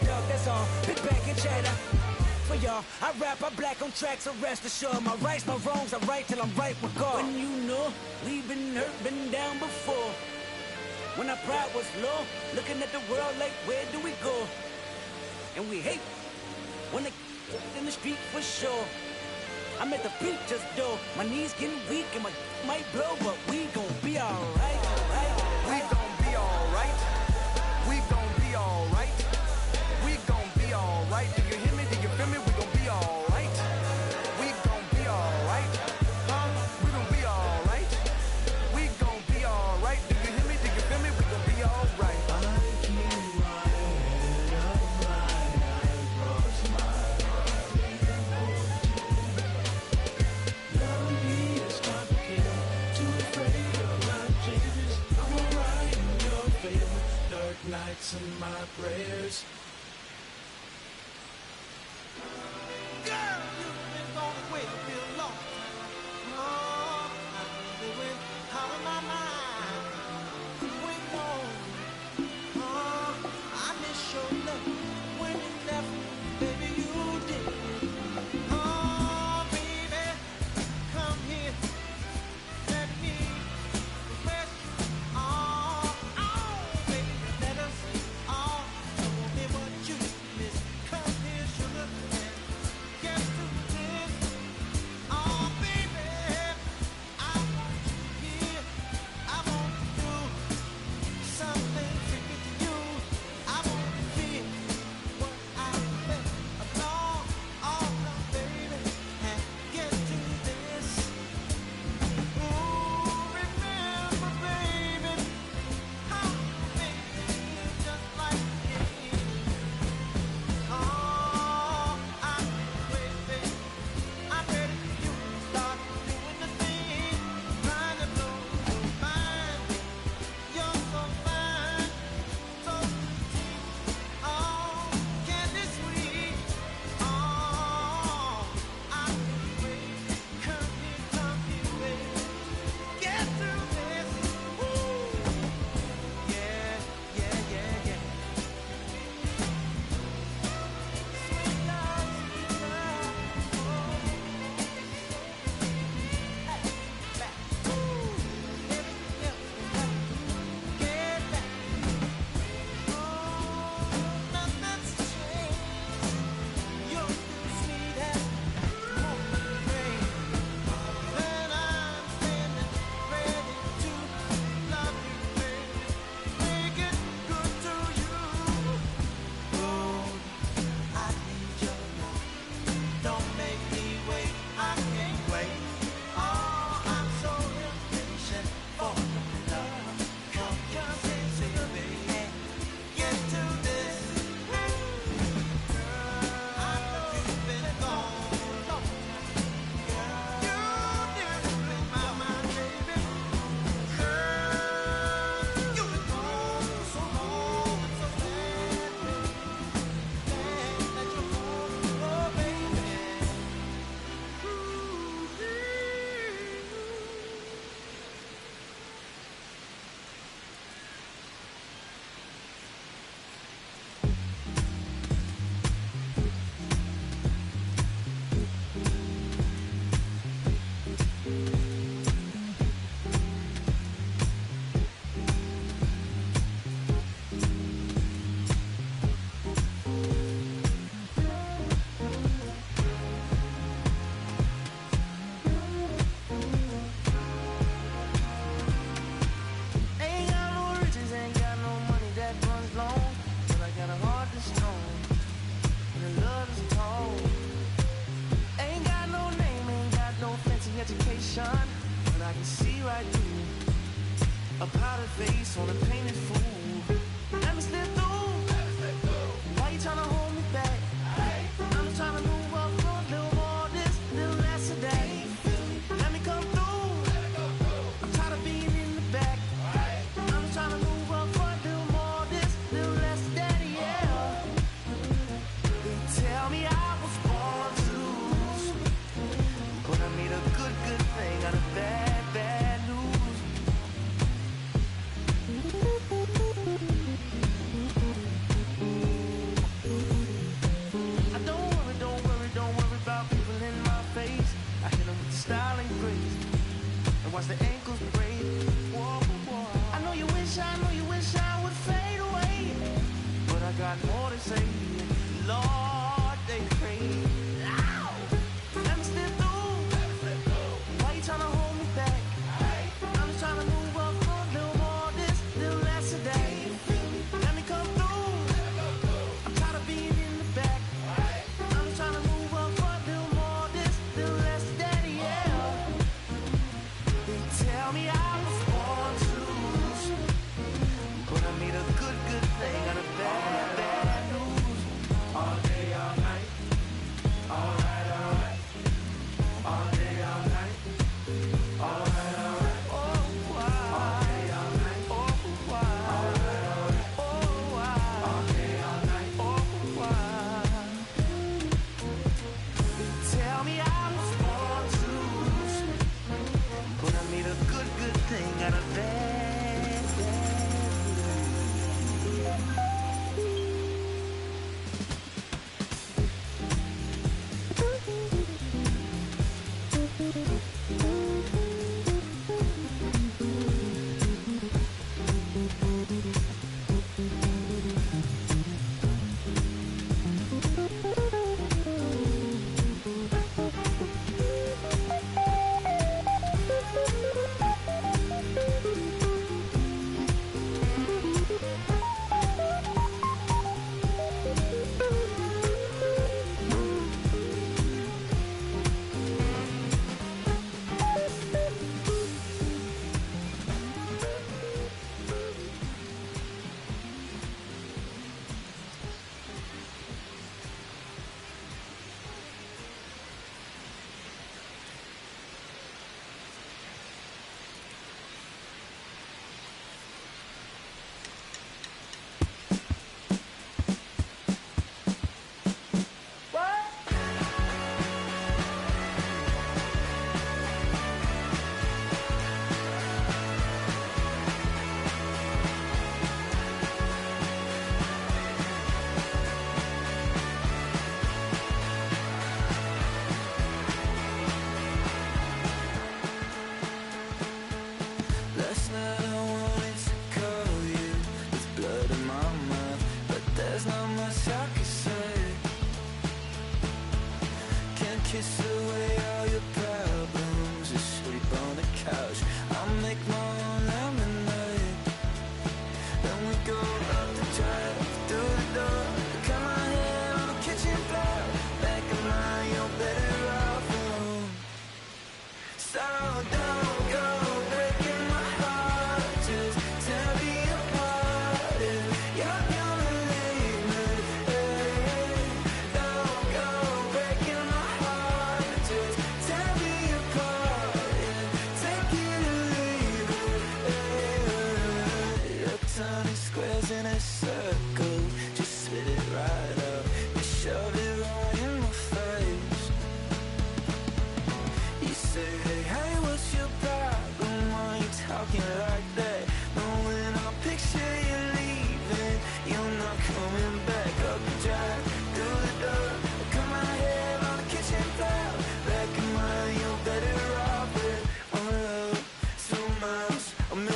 dog. That's all. Big back and chatter. For y'all, I rap, I black on tracks, so rest assured. My rights, my wrongs, I right till I'm right with God. When you know we've been hurt, been down before. When our pride was low, looking at the world like, where do we go? And we hate when they in the street for sure. I'm at the preacher's door, my knees getting weak and my might blow, but we gon' be alright, right? We gon' be alright. We gon' be alright. We gon' be alright. Do you hear me? Do you feel me? We gon' be alright. We gon' be alright. Huh? We gon' be alright. We gon' be alright. Do you hear me? Do you feel me? We gon' be alright. Nights and my prayers. Girl, you've been gone away a real long time. Oh, I really went out of my mind. Went home. Oh, I miss your love when you left, baby, you did. Oh, baby, come here. Let me rest you. Oh, baby, let us all know me what you miss. Come here, sugar, and get through this. Oh, baby, I want you here. I want to do something freaky to you. I want to feel what I felt along, all along, baby, and get through this. Ooh, remember, baby, how you made me feel just like me. Oh, I'm ready, I'm ready for you to start doing the thing, trying to blow your mind. You're so fine, so pretty. Oh, candy sweet. Oh, I'm ready. Come here, baby. Get through this. Ooh, yeah, yeah, yeah, yeah. Sweet love, sweet love. Back. Ooh, everything else will have to get back. Oh, nothing's changed. You're still sweet as morning rain. And I'm standing ready to love you, baby. Make it good to you. Oh, I need your love. Don't make me wait. I can't wait. Oh, I'm so impatient for your love. Come say, baby, get to this. I know you've been gone long time. You didn't bring my mind, baby. Girl, you've been gone for so long and so sad, baby. Glad that you're home, oh baby. Ain't got no riches, ain't got no money that runs long, but I got a heart that's strong and a love that's tall. Ain't got no name, ain't got no fancy education, but I can see right through a powdered face on a painted fool. Let me slip through. Why you tryna hold me back? I'm just tryna move up for a little more of this, little less of that. Let me come through. I'm tired of being in the back. I'm just tryna move up for a little more of this, little less of that, yeah. kiss away all your problems. Just sleep on the couch. I'll make my own lemonade. Then we go up the drive, through the door. Cut my hair on the kitchen floor. Back of mine, you're better off alone. So don't go breaking my heart. Just tear me apart if you're gonna leave me. Don't go breaking my heart. Just tear me apart. Take it or leave it. Your tiny squares in a circle.